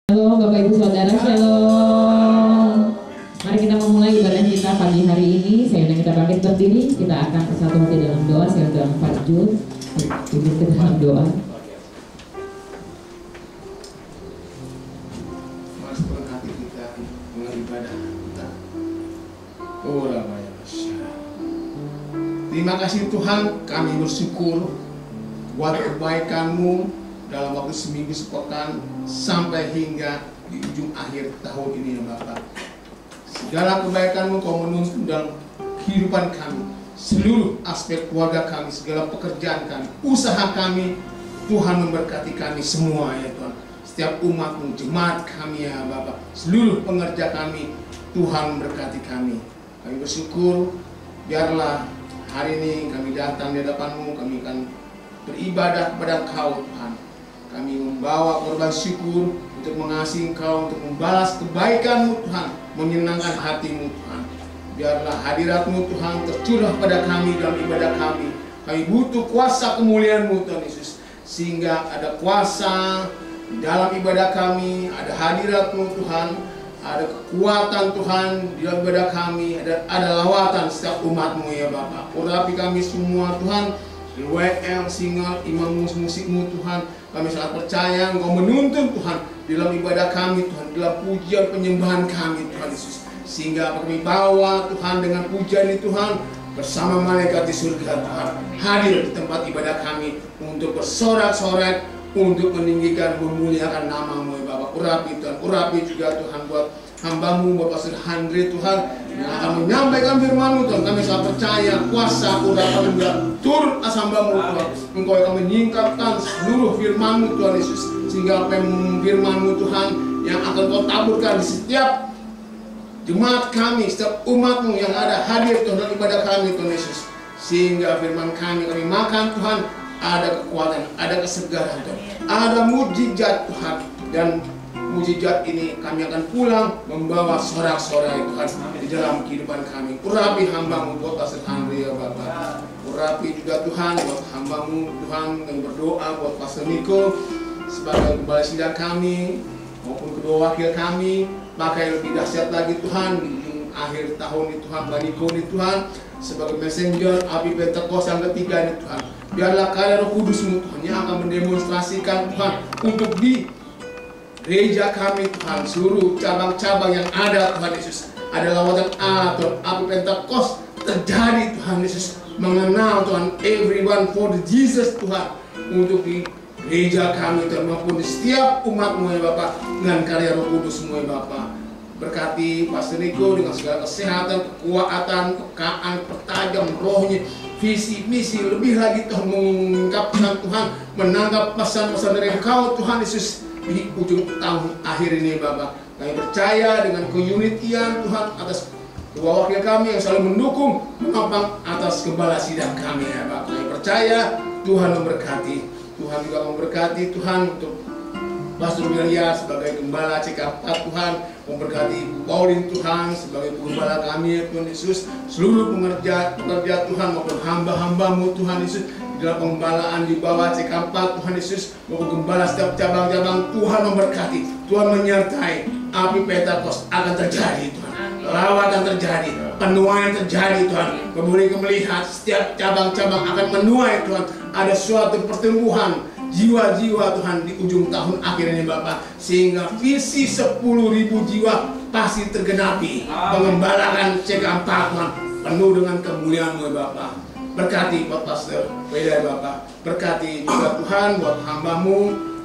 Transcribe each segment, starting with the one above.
Halo Bapak Ibu Saudara, Shalom. Mari kita memulai ibadah kita pagi hari ini. Saya undang kita bangkit berdiri. Kita akan bersatu hati dalam doa. Saya undang Pak Jul ke dalam doa. Masukkan hati kita dengan ibadah kita. Terima kasih Tuhan, kami bersyukur buat kebaikan-Mu dalam waktu seminggu sepekan sampai hingga di ujung akhir tahun ini ya Bapak. Segala kebaikan-Mu Kau menuntun dalam kehidupan kami, seluruh aspek keluarga kami, segala pekerjaan kami, usaha kami. Tuhan memberkati kami semua ya Tuhan. Setiap umat-Mu, jemaat kami ya Bapak, seluruh pengerja kami, Tuhan memberkati kami. Kami bersyukur, biarlah hari ini kami datang di hadapan-Mu, kami akan beribadah kepada Engkau Tuhan. Kami membawa korban syukur untuk mengasihi Engkau, untuk membalas kebaikan-Mu Tuhan, menyenangkan hati-Mu Tuhan. Biarlah hadirat-Mu Tuhan tercurah pada kami dalam ibadah kami. Kami butuh kuasa kemuliaan-Mu Tuhan Yesus, sehingga ada kuasa di dalam ibadah kami, ada hadirat-Mu Tuhan, ada kekuatan Tuhan di dalam ibadah kami, ada lawatan setiap umat-Mu ya Bapak. Urapi kami semua Tuhan, WL, single, imam musik-mu Tuhan. Kami sangat percaya Engkau menuntun Tuhan dalam ibadah kami Tuhan, dalam pujian penyembahan kami Tuhan Yesus, sehingga kami bawa Tuhan dengan pujian ini Tuhan bersama malaikat di surga Tuhan hadir di tempat ibadah kami untuk bersorak-sorak, untuk meninggikan, memuliakan nama-Mu ya Bapak. Urapi Tuhan, urapi juga Tuhan buat hamba-Mu Bapak Pastor Andre Tuhan yang akan menyampaikan firman-Mu Tuhan. Kami sangat percaya kuasa urapan juga turun atas hamba-Mu Tuhan. Engkau akan menyingkapkan seluruh firman-Mu Tuhan Yesus, sehingga firman-Mu Tuhan yang akan Kau taburkan di setiap jemaat kami, setiap umat-Mu yang ada hadir Tuhan dalam ibadah kami Tuhan Yesus, sehingga firman kami makan Tuhan, ada kekuatan, ada kesegaran Tuhan, ada mujizat Tuhan, dan mujizat ini kami akan pulang membawa sorak-sorai Tuhan di dalam kehidupan kami. Urapi hamba-Mu buat Pastor Andre ya Bapak. Urapi juga Tuhan buat hamba-Mu Tuhan yang berdoa buat Pastor Niko sebagai gembala sidang kami maupun kedua wakil kami. Pakai lebih dahsyat lagi Tuhan di akhir tahun ini Tuhan, Pak Niko ini Tuhan sebagai messenger api Pentekost yang ketiga ini Tuhan. Biarlah karya Roh Kudus-Mu Tuhan yang akan mendemonstrasikan Tuhan untuk di gereja kami Tuhan, seluruh cabang-cabang yang ada Tuhan Yesus, ada lawatan Allah Tuhan, api Pentekost terjadi Tuhan Yesus, mengenal Tuhan everyone for the Jesus Tuhan, untuk di gereja kami Tuhan maupun di setiap umat-Mu ya Bapak, dengan karya Roh Kudus-Mu ya Bapak. Berkati Pastor Niko dengan segala kesehatan, kekuatan, kekaan, pertajam rohnya, visi, misi, lebih lagi Tuhan mengungkapkan Tuhan, menangkap pesan-pesan dari Engkau Tuhan Yesus di ujung tahun akhir ini Bapak. Kami percaya dengan keunitian Tuhan atas dua wakil kami yang selalu mendukung, menopang atas gembala sidang kami ya Bapak. Kami percaya Tuhan memberkati, Tuhan juga memberkati Tuhan untuk Pastor William sebagai gembala CK4 Tuhan, memberkati Paulin Tuhan sebagai penggembala kami Tuhan Yesus, seluruh pekerja Tuhan maupun hamba-hamba-Mu Tuhan Yesus dalam penggembalaan di bawah CK4 Tuhan Yesus, maupun gembala setiap cabang-cabang. Tuhan memberkati, Tuhan menyertai. Api Pentekost akan terjadi Tuhan, lawatan terjadi, penuaian terjadi Tuhan. Kami melihat setiap cabang-cabang akan menuai Tuhan. Ada suatu pertumbuhan jiwa-jiwa Tuhan di ujung tahun akhir ini Bapak, sehingga visi 10.000 jiwa pasti tergenapi. Pengembalaan CK4 Tuhan penuh dengan kemuliaan-Mu Bapak. Berkati buat Pastor Weda Bapak, berkati juga Tuhan buat hamba-Mu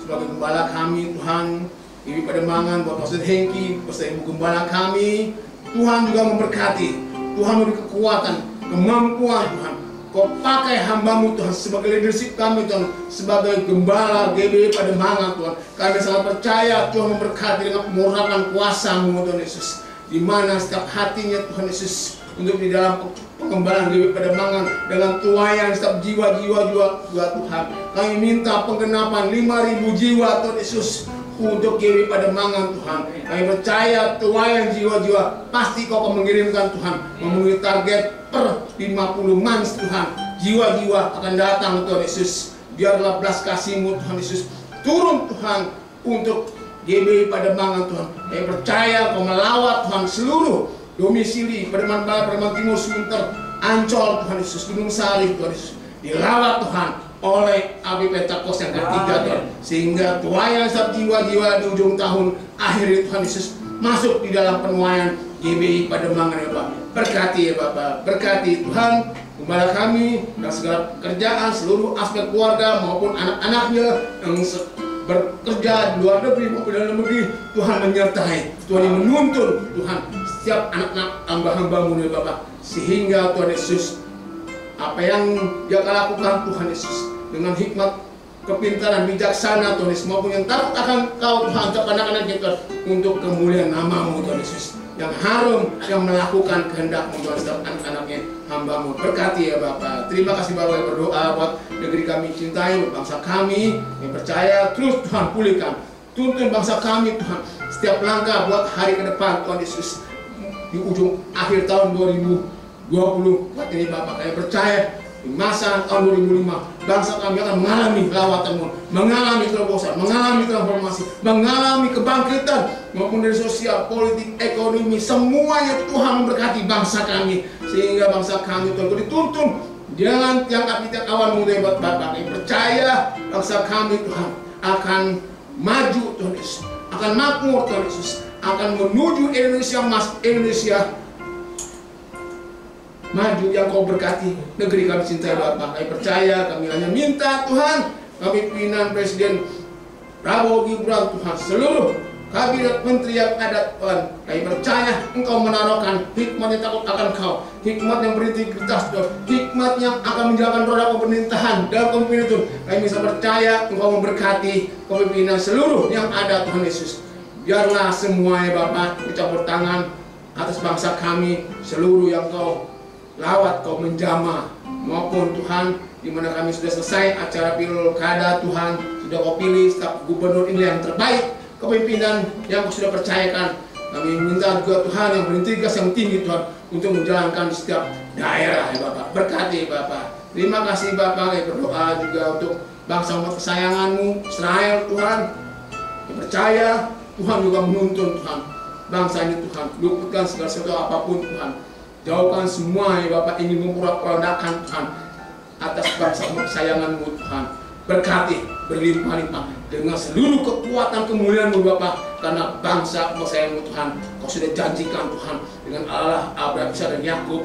sebagai gembala kami Tuhan, Ibu Pademangan, buat Pastor Hengki, beserta Ibu Gembala kami. Tuhan juga memberkati, Tuhan memberi kekuatan, kemampuan Tuhan. Kau pakai hamba-Mu Tuhan sebagai leadership kami Tuhan, sebagai gembala GB Pademangan Tuhan. Kami sangat percaya Tuhan memberkati dengan pemurahan kuasa-Mu Tuhan Yesus, di mana setiap hatinya Tuhan Yesus untuk di dalam pengembalaan GB Pademangan dengan tuayan setiap jiwa-jiwa Tuhan. Kami minta penggenapan 5.000 jiwa Tuhan Yesus untuk GB Pademangan Tuhan. Kami percaya tuayan jiwa-jiwa pasti Kau akan mengirimkan Tuhan, memenuhi target per 50 mans Tuhan. Jiwa-jiwa akan datang Tuhan Yesus. Biarlah belas kasih-Mu Tuhan Yesus turun Tuhan untuk GBI Pademangan Tuhan. Kami percaya Kau melawat Tuhan seluruh domisili Pademangan Barat, Pademangan Timur, Sunter, Ancol Tuhan Yesus, Gunung Salib Tuhan Yesus. Dilawat Tuhan oleh api Pentakos yang ketiga Tuhan, sehingga tuayan setiap jiwa-jiwa di ujung tahun akhir ini Tuhan Yesus masuk di dalam penuaian GBI Pademangan ya Bapak. Berkati ya Bapak, berkati Tuhan gembala kami dan segala pekerjaan seluruh aspek keluarga maupun anak-anaknya yang bekerja di luar negeri maupun dalam negeri. Tuhan menyertai, Tuhan yang menuntun Tuhan setiap anak-anak hamba-hambamu ya Bapak, sehingga Tuhan Yesus apa yang Dia akan lakukan Tuhan Yesus dengan hikmat, kepintaran, bijaksana Tuhan Yesus, maupun yang takut akan Kau Tuhan, untuk anak-anak kita untuk kemuliaan nama-Mu Tuhan Yesus yang harum, yang melakukan kehendak-Mu Tuhan setiap anak-anaknya hamba-Mu. Berkati ya Bapak. Terima kasih Bapak yang berdoa buat negeri kami cintai, bangsa kami yang percaya. Terus Tuhan pulihkan, tuntun bangsa kami Tuhan setiap langkah buat hari ke depan Tuhan Yesus. Di ujung akhir tahun 2020 ini Bapak, kami percaya di masa tahun 2005 bangsa kami akan mengalami lawatan-Mu, mengalami terobosan, mengalami transformasi, mengalami kebangkitan maupun dari sosial, politik, ekonomi, semuanya Tuhan memberkati bangsa kami, sehingga bangsa kami Tuhan dituntun jangan tiang awan-Mu ya Bapak. Kami percaya bangsa kami Tuhan akan maju Tuhan Yesus, akan makmur Tuhan Yesus, akan menuju Indonesia Mas, Indonesia maju yang Kau berkati negeri kami cintai Bapak. Kami percaya, kami hanya minta Tuhan, kami pimpinan Presiden Prabowo Gibran Tuhan, seluruh kabinet menteri yang ada Tuhan, kami percaya Engkau menaruhkan hikmat yang takut akan Kau, hikmat yang berintegritas Tuhan, hikmat yang akan menjalankan roda pemerintahan dan kepemimpinan Tuhan. Kami bisa percaya Engkau memberkati kepemimpinan seluruh yang ada Tuhan Yesus. Biarlah semuanya Bapak dicampur tangan atas bangsa kami, seluruh yang Kau lawat, Kau menjamah, maupun Tuhan di mana kami sudah selesai acara pilkada Tuhan, sudah Kau pilih staf gubernur ini yang terbaik, kepemimpinan yang Kau sudah percayakan. Kami minta juga Tuhan yang berintegritas yang tinggi Tuhan untuk menjalankan di setiap daerah ya Bapak. Berkati Bapak. Terima kasih Bapak. Kami berdoa juga untuk bangsa umat kesayangan-Mu Israel Tuhan. Kami percaya Tuhan juga menuntun Tuhan bangsa ini Tuhan, luputkan segala sesuatu apapun Tuhan. Jauhkan semua ya Bapak ingin memporak-porandakan Tuhan atas bangsa kesayangan-Mu Tuhan. Berkati berlimpah-limpah dengan seluruh kekuatan kemuliaan-Mu Bapak, karena bangsa kesayangan-Mu Tuhan Kau sudah janjikan Tuhan dengan Allah Abraham, Ishak dan Yakub,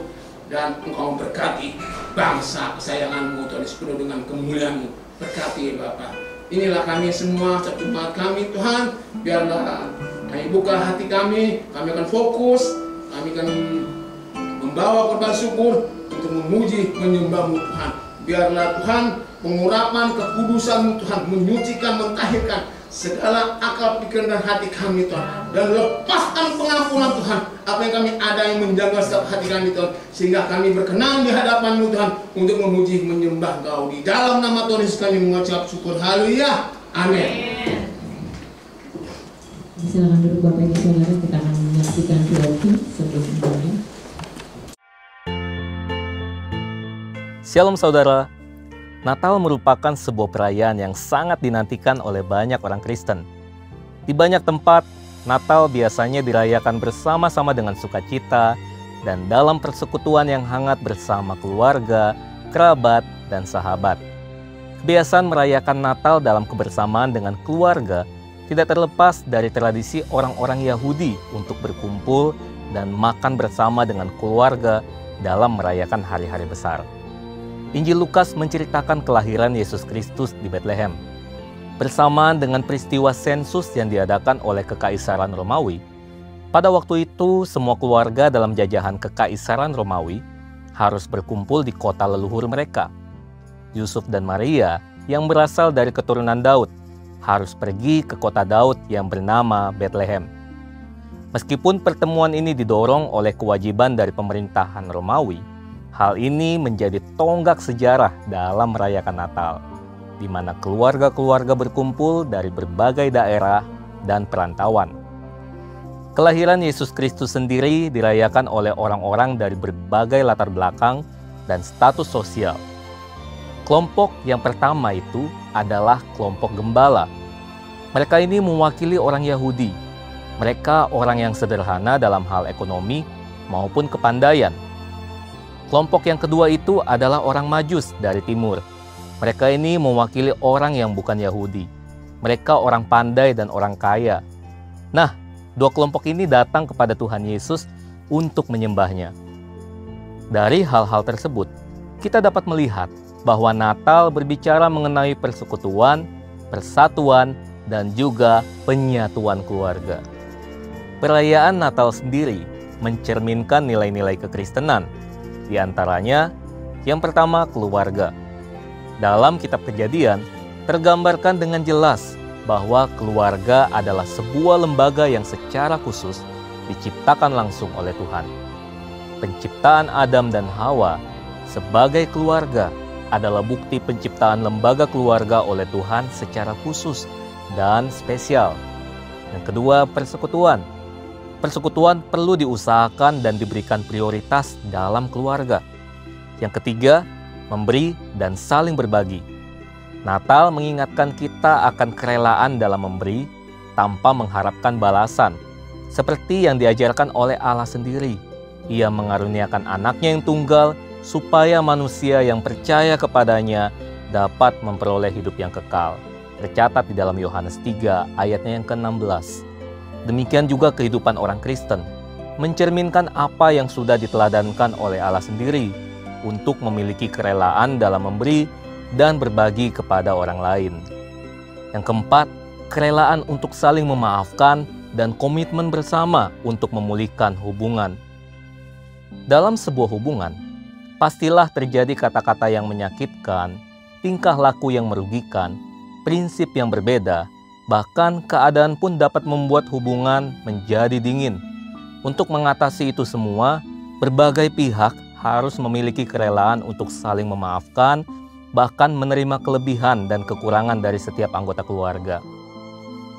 dan Engkau memberkati bangsa kesayangan-Mu Tuhan penuh dengan kemuliaan-Mu. Berkati ya Bapak. Inilah kami semua, satu umat kami Tuhan. Biarlah kami buka hati kami akan fokus, kami akan membawa korban syukur untuk memuji menyembah-Mu Tuhan. Biarlah Tuhan pengurapan kekudusan-Mu Tuhan menyucikan, mentahirkan segala akal pikiran dan hati kami Tuhan, dan lepaskan pengampunan Tuhan apa yang kami ada yang menjaga setiap hati kami Tuhan, sehingga kami berkenan di hadapan-Mu Tuhan untuk memuji menyembah Kau. Di dalam nama Tuhan Yesus kami mengucap syukur. Haleluya. Amin. Silakan duduk Bapak Ibu Saudara, kita akan menyaksikan POV sebelum dimulai. Shalom saudara, Natal merupakan sebuah perayaan yang sangat dinantikan oleh banyak orang Kristen. Di banyak tempat, Natal biasanya dirayakan bersama-sama dengan sukacita dan dalam persekutuan yang hangat bersama keluarga, kerabat, dan sahabat. Kebiasaan merayakan Natal dalam kebersamaan dengan keluarga tidak terlepas dari tradisi orang-orang Yahudi untuk berkumpul dan makan bersama dengan keluarga dalam merayakan hari-hari besar. Injil Lukas menceritakan kelahiran Yesus Kristus di Betlehem. Bersamaan dengan peristiwa sensus yang diadakan oleh Kekaisaran Romawi, pada waktu itu semua keluarga dalam jajahan Kekaisaran Romawi harus berkumpul di kota leluhur mereka. Yusuf dan Maria yang berasal dari keturunan Daud harus pergi ke kota Daud yang bernama Betlehem. Meskipun pertemuan ini didorong oleh kewajiban dari pemerintahan Romawi, hal ini menjadi tonggak sejarah dalam merayakan Natal, di mana keluarga-keluarga berkumpul dari berbagai daerah dan perantauan. Kelahiran Yesus Kristus sendiri dirayakan oleh orang-orang dari berbagai latar belakang dan status sosial. Kelompok yang pertama itu adalah kelompok gembala. Mereka ini mewakili orang Yahudi. Mereka orang yang sederhana dalam hal ekonomi maupun kepandaian. Kelompok yang kedua itu adalah orang Majus dari timur. Mereka ini mewakili orang yang bukan Yahudi. Mereka orang pandai dan orang kaya. Nah, dua kelompok ini datang kepada Tuhan Yesus untuk menyembahnya. Dari hal-hal tersebut, kita dapat melihat bahwa Natal berbicara mengenai persekutuan, persatuan, dan juga penyatuan keluarga. Perayaan Natal sendiri mencerminkan nilai-nilai kekristenan. Di antaranya, yang pertama, keluarga. Dalam kitab Kejadian, tergambarkan dengan jelas bahwa keluarga adalah sebuah lembaga yang secara khusus diciptakan langsung oleh Tuhan. Penciptaan Adam dan Hawa sebagai keluarga adalah bukti penciptaan lembaga keluarga oleh Tuhan secara khusus dan spesial. Yang kedua, persekutuan. Persekutuan perlu diusahakan dan diberikan prioritas dalam keluarga. Yang ketiga, memberi dan saling berbagi. Natal mengingatkan kita akan kerelaan dalam memberi tanpa mengharapkan balasan. Seperti yang diajarkan oleh Allah sendiri. Ia mengaruniakan anaknya yang tunggal supaya manusia yang percaya kepadanya dapat memperoleh hidup yang kekal. Tercatat di dalam Yohanes 3 ayatnya yang ke-16. Demikian juga kehidupan orang Kristen, mencerminkan apa yang sudah diteladankan oleh Allah sendiri untuk memiliki kerelaan dalam memberi dan berbagi kepada orang lain. Yang keempat, kerelaan untuk saling memaafkan dan komitmen bersama untuk memulihkan hubungan. Dalam sebuah hubungan, pastilah terjadi kata-kata yang menyakitkan, tingkah laku yang merugikan, prinsip yang berbeda, bahkan keadaan pun dapat membuat hubungan menjadi dingin. Untuk mengatasi itu semua, berbagai pihak harus memiliki kerelaan untuk saling memaafkan, bahkan menerima kelebihan dan kekurangan dari setiap anggota keluarga.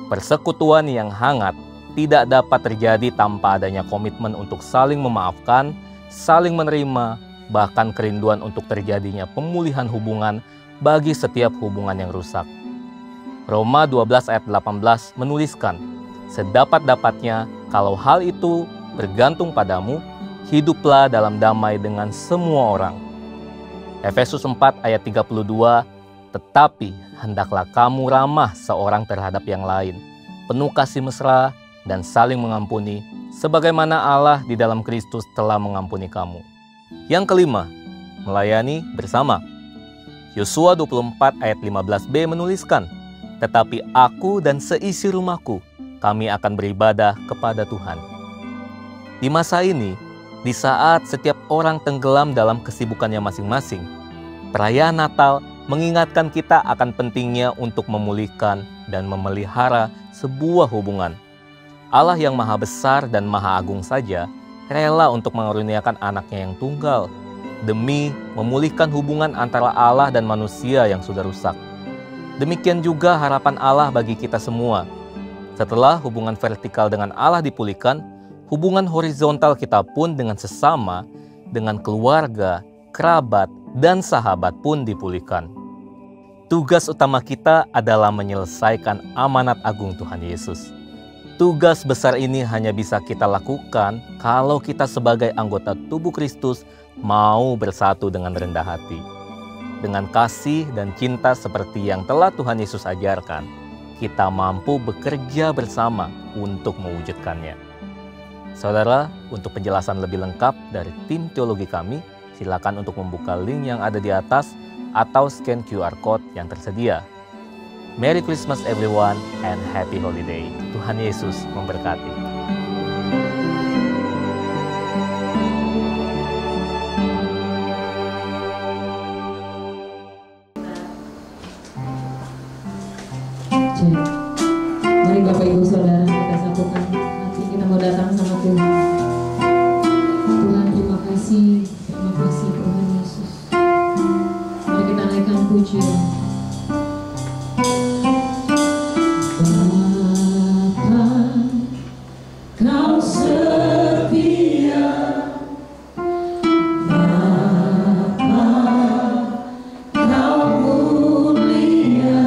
Persekutuan yang hangat tidak dapat terjadi tanpa adanya komitmen untuk saling memaafkan, saling menerima, bahkan kerinduan untuk terjadinya pemulihan hubungan bagi setiap hubungan yang rusak. Roma 12 ayat 18 menuliskan, "Sedapat-dapatnya kalau hal itu bergantung padamu, hiduplah dalam damai dengan semua orang." Efesus 4 ayat 32, "Tetapi hendaklah kamu ramah seorang terhadap yang lain, penuh kasih mesra dan saling mengampuni, sebagaimana Allah di dalam Kristus telah mengampuni kamu." Yang kelima, melayani bersama. Yosua 24 ayat 15b menuliskan, "Tetapi aku dan seisi rumahku, kami akan beribadah kepada Tuhan." Di masa ini, di saat setiap orang tenggelam dalam kesibukannya masing-masing, perayaan Natal mengingatkan kita akan pentingnya untuk memulihkan dan memelihara sebuah hubungan. Allah yang maha besar dan maha agung saja rela untuk mengaruniakan anaknya yang tunggal demi memulihkan hubungan antara Allah dan manusia yang sudah rusak. Demikian juga harapan Allah bagi kita semua. Setelah hubungan vertikal dengan Allah dipulihkan, hubungan horizontal kita pun dengan sesama, dengan keluarga, kerabat, dan sahabat pun dipulihkan. Tugas utama kita adalah menyelesaikan amanat agung Tuhan Yesus. Tugas besar ini hanya bisa kita lakukan kalau kita sebagai anggota tubuh Kristus mau bersatu dengan rendah hati. Dengan kasih dan cinta seperti yang telah Tuhan Yesus ajarkan, kita mampu bekerja bersama untuk mewujudkannya. Saudara, untuk penjelasan lebih lengkap dari tim teologi kami, silakan untuk membuka link yang ada di atas atau scan QR Code yang tersedia. Merry Christmas everyone and Happy Holiday. Tuhan Yesus memberkati. Mari Bapak Ibu Saudara kita satukan hati, kita mau datang sama Tuhan. Tuhan, terima kasih Tuhan Yesus. Mari kita naikkan pujian. Kau setia, Bapa, Kau mulia.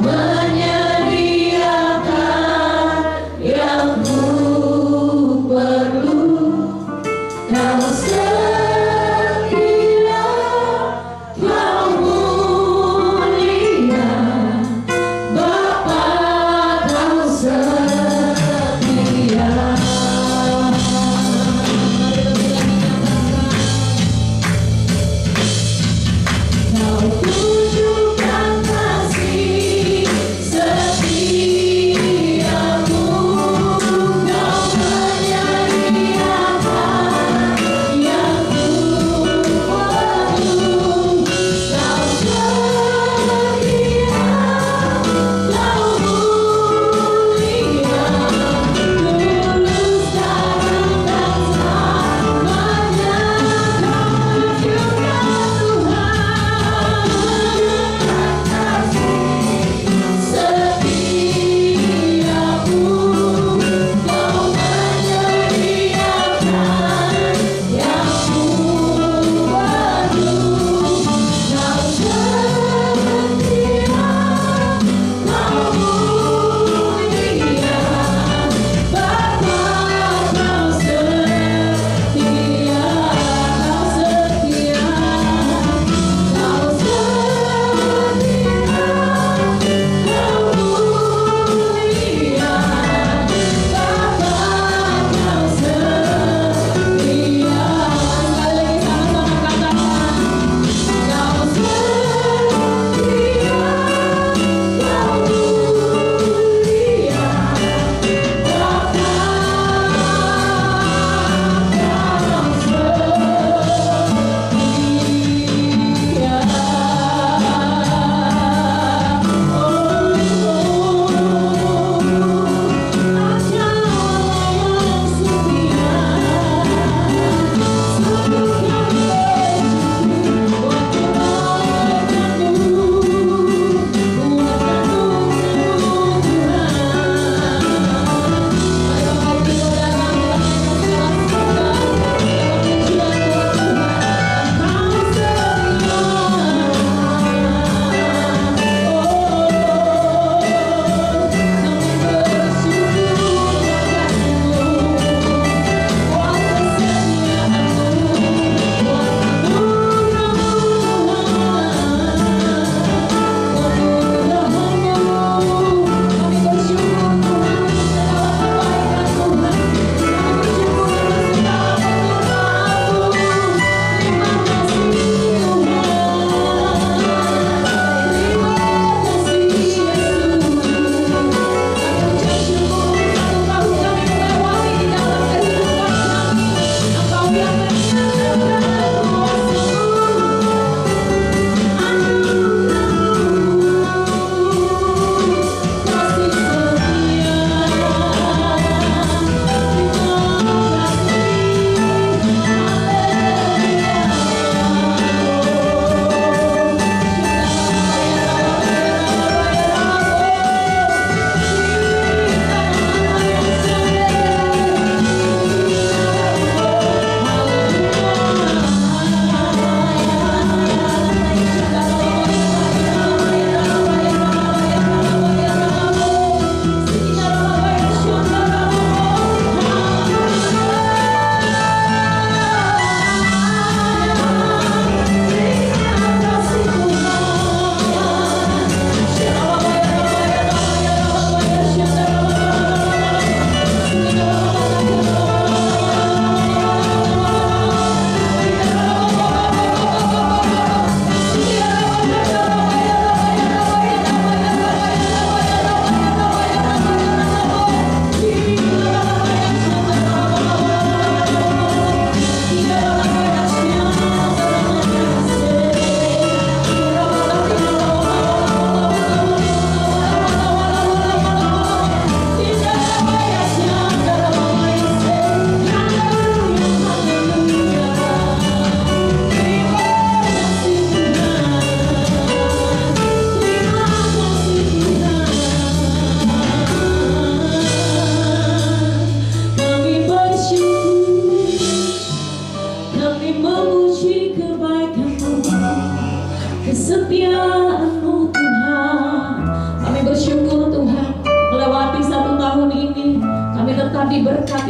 menyediakan yang ku perlu. Kau setia, kau mulia, Bapa kau setia. Kau tunjukkan kasih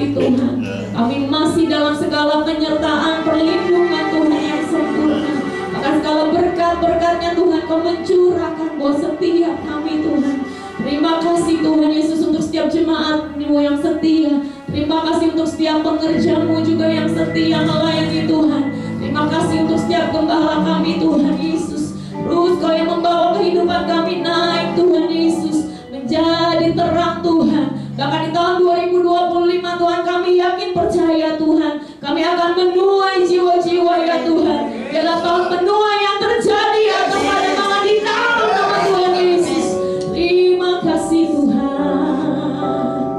memberkati Tuhan. Kami masih dalam segala penyertaan, perlindungan Tuhan yang sempurna. Akan segala berkat-berkatnya Tuhan Kau mencurahkan buat setiap kami Tuhan. Terima kasih Tuhan Yesus untuk setiap jemaat-Mu yang setia. Terima kasih untuk setiap pengerja-Mu juga yang setia melayani Tuhan. Terima kasih untuk setiap gembala kami Tuhan Yesus. Terus Kau yang membawa kehidupan kami naik Tuhan Yesus, menjadi terang Tuhan. Bahkan di tahun 2025 Tuhan kami yakin percaya Tuhan, kami akan menuai jiwa-jiwa ya Tuhan. Biarlah tahun penuai yang terjadi atas pada nama di dalam nama Tuhan Yesus. Terima kasih Tuhan,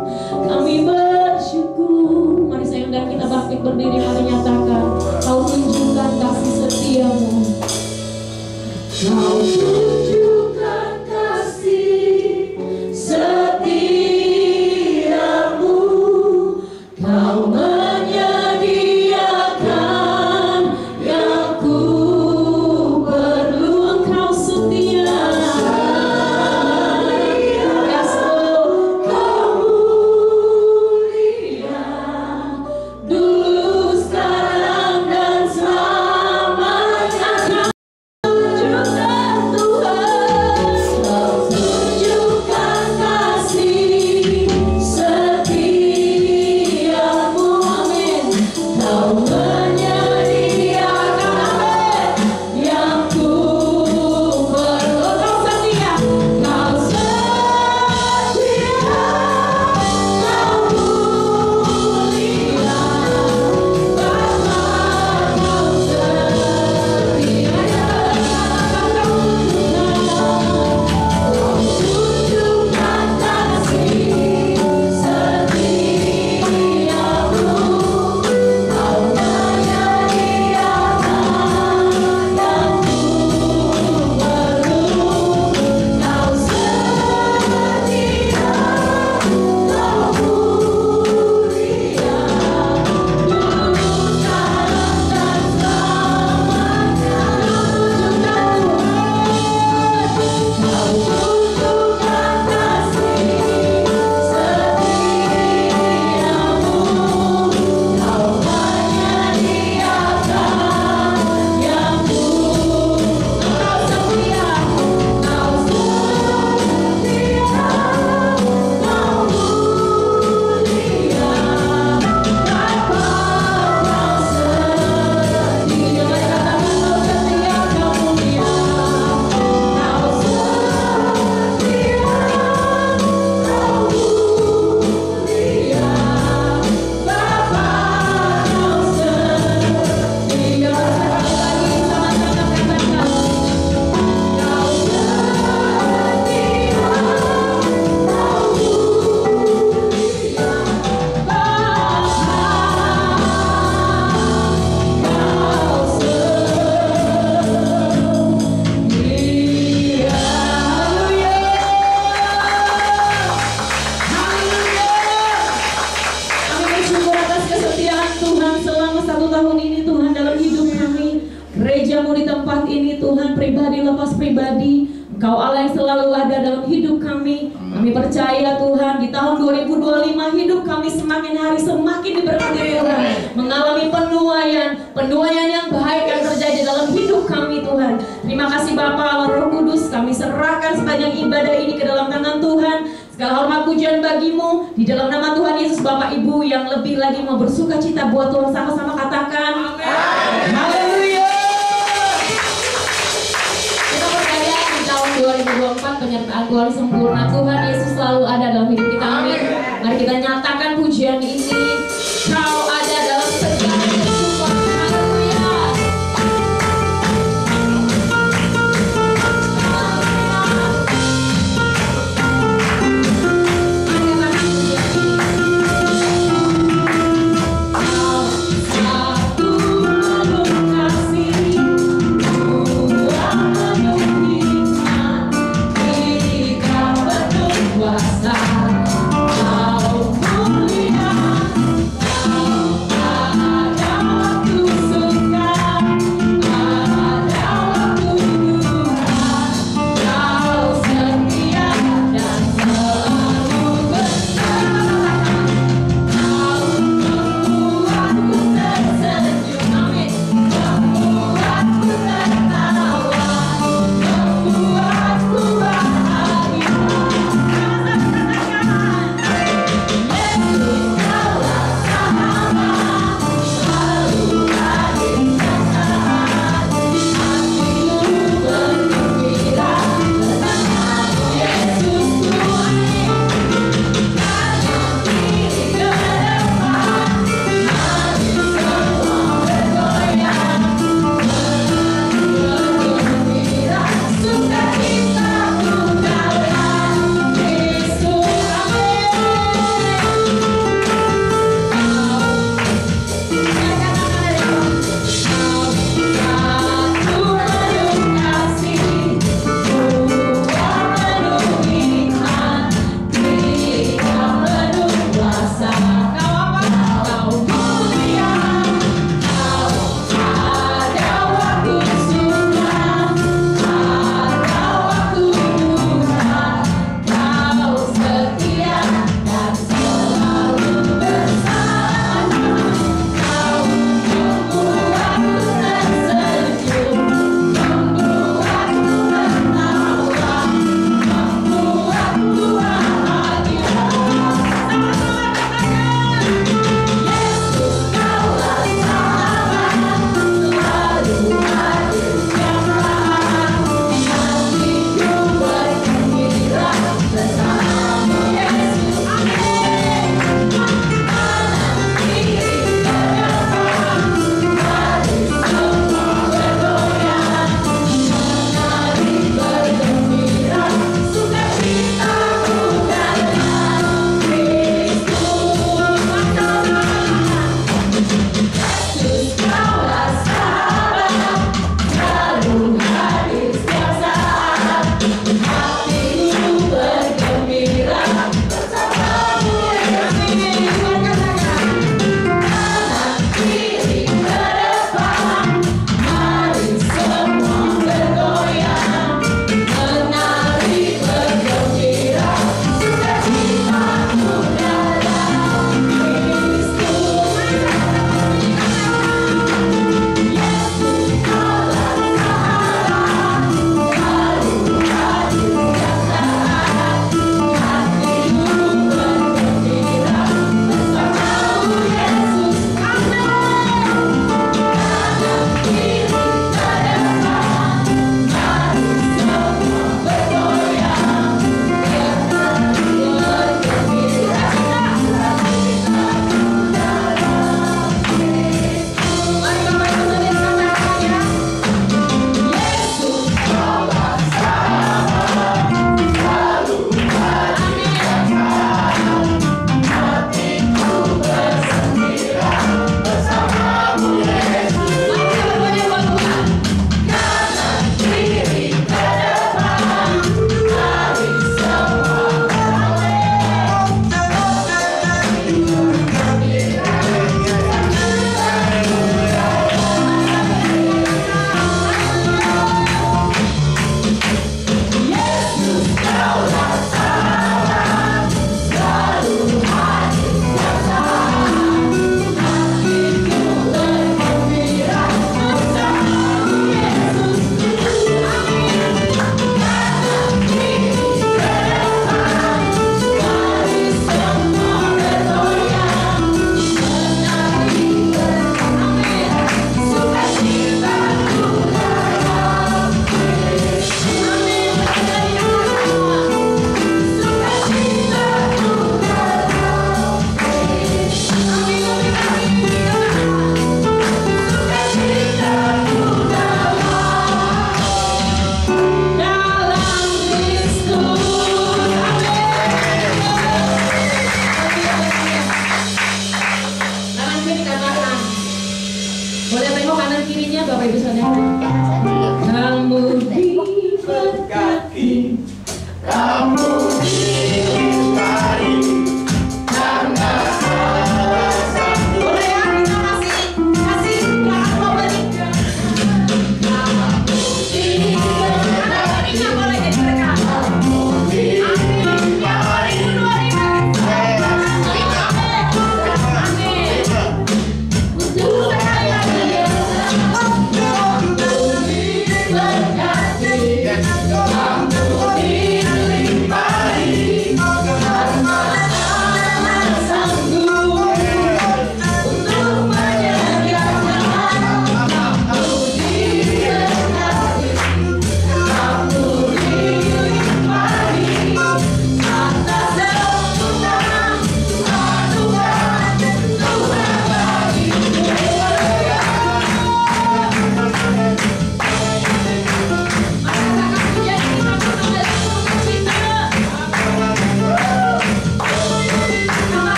kami bersyukur. Mari saya undang kita bangkit berdiri, mari nyatakan Kau tunjukkan kasih setia-Mu. Kau tunjukkan kasih setia-Mu, Kau menyediakan yang ku perlu. Engkau setia, yes Lord, Kau mulia dulu, sekarang dan selamanya. Tunjukkan Tuhan, Kau tunjukkan kasih setia-Mu, amin. Kau menyediakan, amin, yang ku perlu. Kau setia, Kau setia, Kau mulia, Bapa Kau setia. Kau tunjukkan kasih setia-Mu, Kau menyediakan yang ku perlu. Kau setia, Kau mulia, dulu, sekarang dan selamanya. Kau tunjukkan kasih setia-Mu, Kau menyediakan yang ku. Kau setia, Kau setia, Kau mulia, Bapa Kau setia. Kau setia, Kau mulia, Kau setia, Kau mulia, Bapa Kau setia. Lagi sama-sama katakan, Kau setia, Kau mulia, Kami bersyukur atas kesetiaan Tuhan selama 1 tahun ini Tuhan dalam hidup kami. Gereja-Mu di tempat ini Tuhan, pribadi lepas pribadi, Engkau Allah yang selalu ada dalam hidup kami. Kami percaya Tuhan, di tahun 2025 hidup kami semakin hari semakin diberkati Tuhan, mengalami penuaian yang baik yang terjadi dalam hidup kami Tuhan. Terima kasih Bapa Allah Roh Kudus, kami serahkan sepanjang ibadah ini ke dalam tangan Tuhan. Segala hormat pujian bagi-Mu, di dalam nama Tuhan Yesus. Bapak Ibu yang lebih lagi mau bersuka cita buat Tuhan, sama-sama katakan amin. Haleluya. Kita percaya di tahun 2024 penyertaan Tuhan sempurna, Tuhan Yesus selalu ada dalam hidup kita, amin. Mari kita nyatakan pujian ini, Kau ada dalam segala kehidupan. Haleluya. Kuasa, Kau mulia.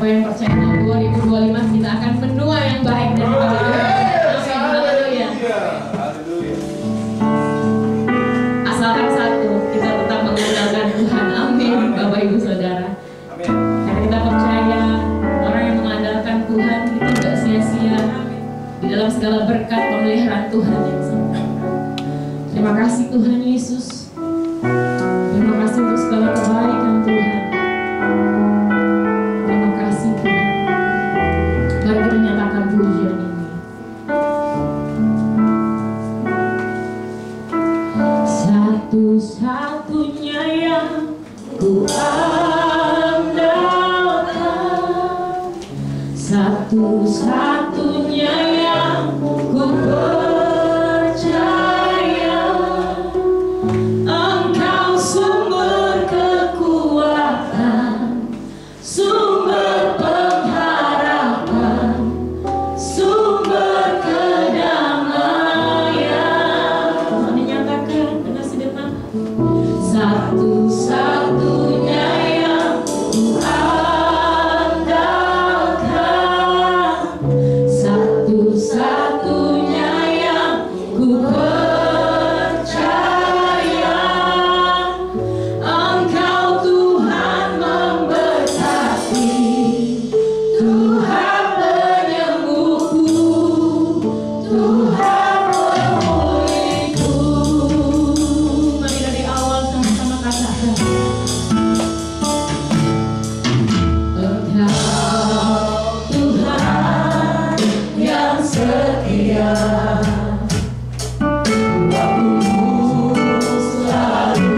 Siapa yang percaya 2025 kita akan menua yang baik dan baik. Amin. Haleluya. Asalkan satu, kita tetap mengandalkan Tuhan. Amin, Bapak Ibu Saudara. Karena kita percaya orang yang mengandalkan Tuhan itu tidak sia-sia di dalam segala berkat pemeliharaan Tuhan yang sempurna. Terima kasih Tuhan Yesus. Terima kasih untuk segala kebaikan Tuhan. Terima kasih Tuhan. Mari kita nyatakan pujian ini. Satu-satunya yang ku andalkan, satu-satunya yang ku percaya, Engkau sumber kekuatan, sumber pengharapan, sumber kedamaian. Tuhan dinyatakan dengan segenap. Satu-satunya yang ku andalkan, satu-satunya yang ku percaya, Engkau Tuhan memberkati, Tuhan penyembuhku, Tuhan pemulihku. Mari dari awal sama-sama katakan. Engkau Tuhan yang setia, waktumu selalu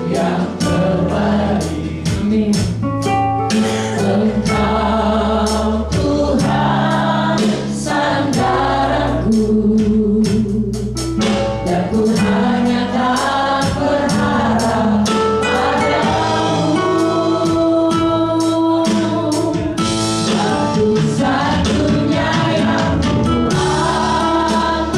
yang terbaik. Amin. Engkau Tuhan sandaranku, dan ku hanya tak berharap padamu. Satu-satunya yang ku andalkan,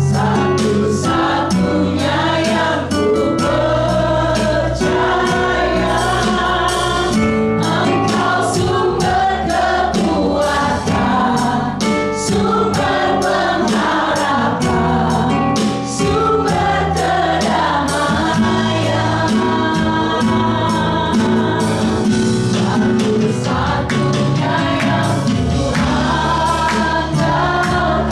satu-satunya yang ku percaya, Engkau sumber kekuatan, sumber pengharapan, sumber kedamaian. Satu-satunya yang ku andalkan,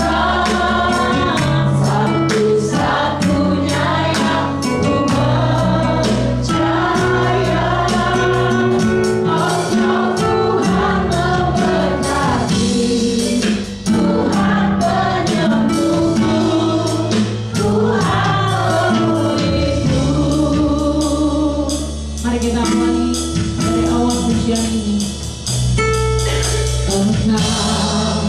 satu-satunya yang ku percaya, Engkau Tuhan memberkati, Tuhan penyembuhku, Tuhan pemulihku. Mari kita mulai dari awal pujian ini. Engkau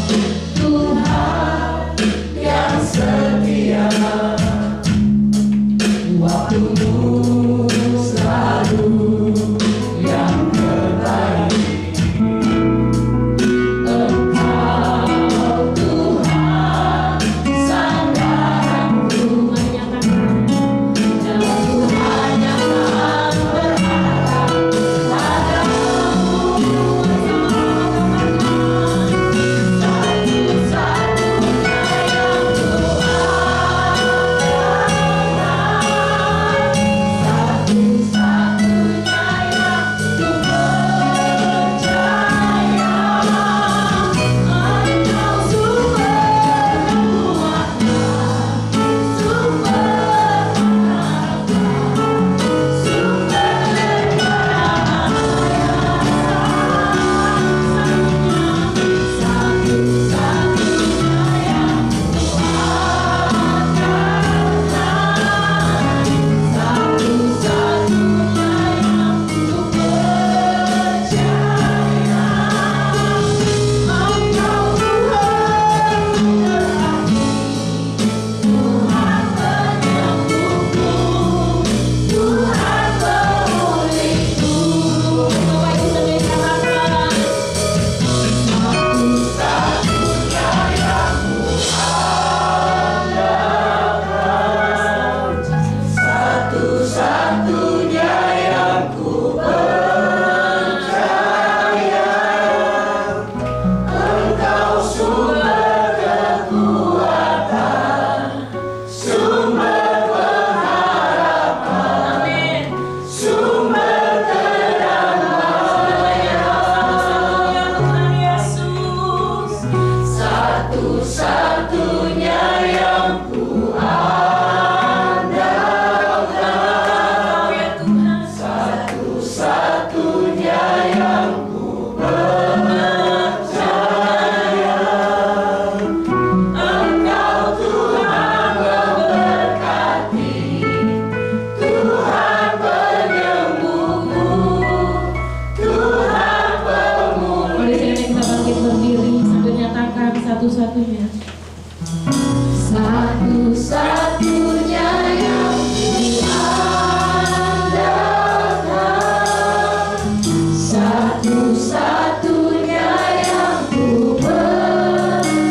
Tuhan yang setia, waktumu selalu yang terbaik. Engkau Tuhan sandaranku, mari nyatakan. Dan ku hanya tak berharap padamu. Satu-satunya Satu-satunya yang ku andalkan, ya Tuhan. Satu-satunya yang ku percaya. Engkau Tuhan memberkati, Tuhan penyembuhku, Tuhan pemulih. Mari kita bangkit berdiri sambil nyatakan satu-satunya. Satu-satunya yang kuandalkan, satu-satunya yang ku percaya.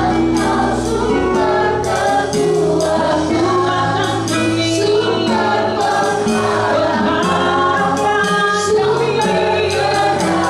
Engkau sumber kekuatan, sumber pengharapan, sumber kedamaian.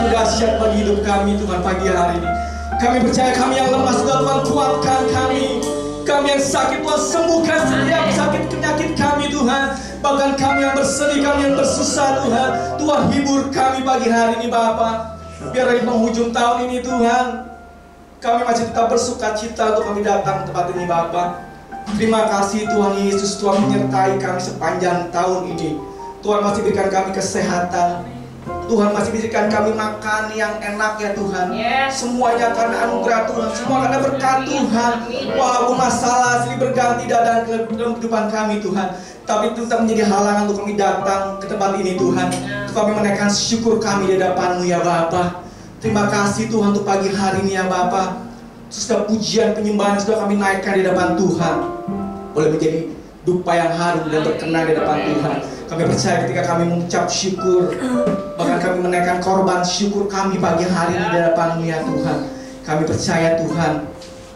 yang dahsyat bagi hidup kami Tuhan pagi hari ini. Kami percaya kami yang lemah sudah Tuhan kuatkan kami. Kami yang sakit Tuhan sembuhkan setiap sakit penyakit kami Tuhan. Bahkan kami yang bersedih, kami yang bersusah Tuhan, Tuhan hibur kami pagi hari ini Bapa. Biar di penghujung tahun ini Tuhan, kami masih tetap bersuka cita untuk kami datang ke tempat ini Bapa. Terima kasih Tuhan Yesus, Tuhan menyertai kami sepanjang tahun ini. Tuhan masih berikan kami kesehatan, Tuhan masih berikan kami makan yang enak ya Tuhan. Semuanya karena anugerah Tuhan, semua karena berkat Tuhan. Walaupun masalah silih berganti datang ke dalam kehidupan kami Tuhan, tapi itu tetap menjadi halangan untuk kami datang ke tempat ini Tuhan. Untuk kami menaikkan syukur kami di hadapan-Mu ya Bapa. Terima kasih Tuhan untuk pagi hari ini ya Bapa. Setiap pujian penyembahan yang sudah kami naikkan di hadapan Tuhan boleh menjadi dupa yang harum dan berkenan di hadapan Tuhan. Kami percaya ketika kami mengucap syukur, bahkan kami menaikkan korban syukur kami pagi hari ini di hadapan-Mu ya Tuhan. Kami percaya Tuhan,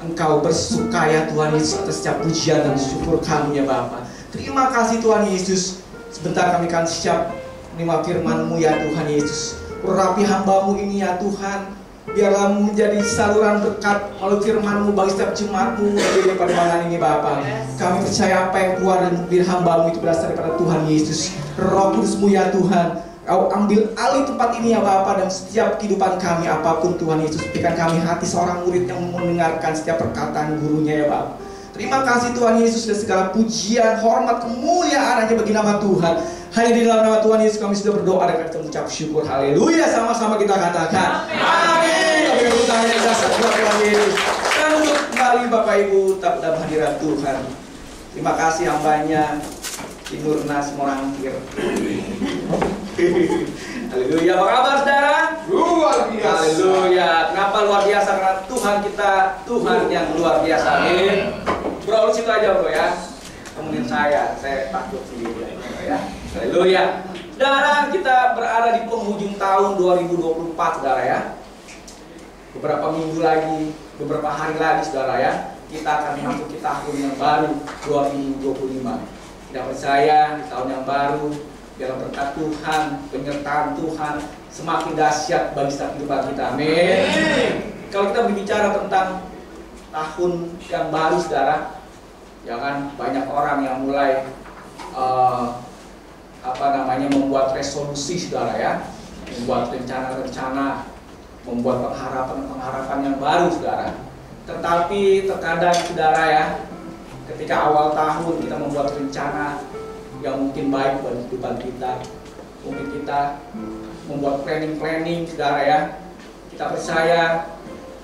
Engkau bersuka ya Tuhan Yesus atas setiap pujian dan syukur kami ya Bapa. Terima kasih Tuhan Yesus. Sebentar kami akan siap menerima firman-Mu ya Tuhan Yesus. Urapi hamba-Mu ini ya Tuhan. Biarlah menjadi saluran berkat melalui firman-Mu bagi setiap jemaat-Mu pada malam ini Bapa. Kami percaya apa yang keluar dari hamba-Mu itu berasal daripada Tuhan Yesus. Roh Kudus-Mu ya Tuhan, Kau ambil alih tempat ini ya Bapa, dan setiap kehidupan kami apapun Tuhan Yesus. Berikan kami hati seorang murid yang mendengarkan setiap perkataan gurunya ya Bapa. Terima kasih Tuhan Yesus, dan segala pujian, hormat, kemuliaan hanya bagi nama Tuhan. Hanya di dalam nama Tuhan Yesus kami sudah berdoa dan kita mengucap syukur. Haleluya, sama-sama kita katakan amin. Kami beri tangan yang dasar buat Tuhan Yesus. Dan untuk kembali Bapak Ibu tetap dalam hadirat Tuhan. Terima kasih hambanya Timurna Semorangkir. Haleluya, apa kabar saudara? Luar biasa. Haleluya. Kenapa luar biasa? Karena Tuhan kita Tuhan yang luar biasa. Amin. Bro, lu situ aja bro ya. Temenin saya takut sendiri ya. Haleluya. Saudara, kita berada di penghujung tahun 2024 saudara ya. Beberapa minggu lagi, beberapa hari lagi saudara ya, kita akan masuk ke tahun yang baru 2025. Kita percaya di tahun yang baru, dalam berkat Tuhan, penyertaan Tuhan semakin dahsyat bagi setiap kehidupan kita. Amin. Kalau kita berbicara tentang tahun yang baru saudara, jangan banyak orang yang mulai membuat resolusi saudara ya, membuat rencana-rencana, membuat pengharapan yang baru saudara. Tetapi terkadang saudara ya, ketika awal tahun kita membuat rencana yang mungkin baik bagi kehidupan kita, mungkin kita membuat planning saudara ya. Kita percaya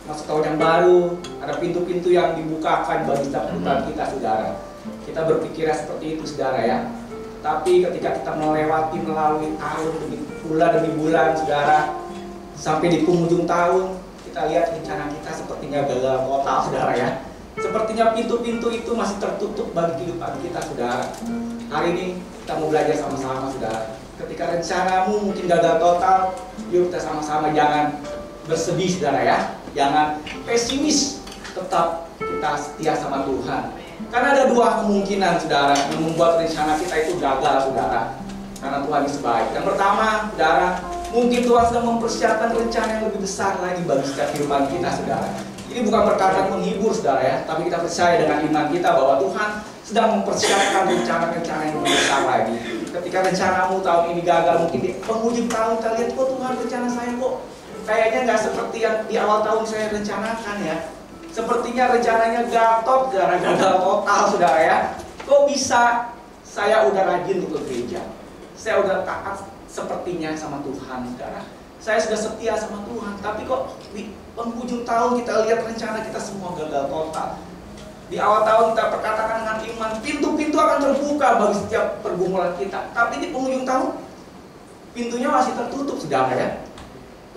masuk tahun yang baru ada pintu-pintu yang dibukakan bagi setiap kehidupan kita saudara. Kita berpikirnya seperti itu saudara ya. Tapi ketika kita melalui tahun demi bulan saudara, sampai di penghujung tahun kita lihat rencana kita sepertinya gagal total saudara ya. Sepertinya pintu-pintu itu masih tertutup bagi kehidupan kita saudara. Hari ini kita mau belajar sama-sama saudara. Ketika rencanamu mungkin gagal total, yuk kita sama-sama jangan bersedih saudara ya. Jangan pesimis, tetap kita setia sama Tuhan. Karena ada dua kemungkinan saudara yang membuat rencana kita itu gagal saudara. Karena Tuhan itu baik. Yang pertama saudara, mungkin Tuhan sedang mempersiapkan rencana yang lebih besar lagi bagi setiap kehidupan kita saudara. Ini bukan perkataan menghibur saudara ya, tapi kita percaya dengan iman kita bahwa Tuhan sedang mempersiapkan rencana-rencana yang lebih besar lagi. Ketika rencanamu tahun ini gagal, mungkin di penghujung tahun kita lihat, kok Tuhan rencana saya kok kayaknya nggak seperti yang di awal tahun saya rencanakan ya. Sepertinya rencananya gagal total saudara ya. Kok bisa saya udah rajin untuk gereja, saya udah taat sepertinya sama Tuhan saudara, saya sudah setia sama Tuhan, tapi kok di penghujung tahun kita lihat rencana kita semua gagal total. Di awal tahun kita perkatakan dengan iman, pintu-pintu akan terbuka bagi setiap pergumulan kita, tapi di penghujung tahun pintunya masih tertutup saudara ya.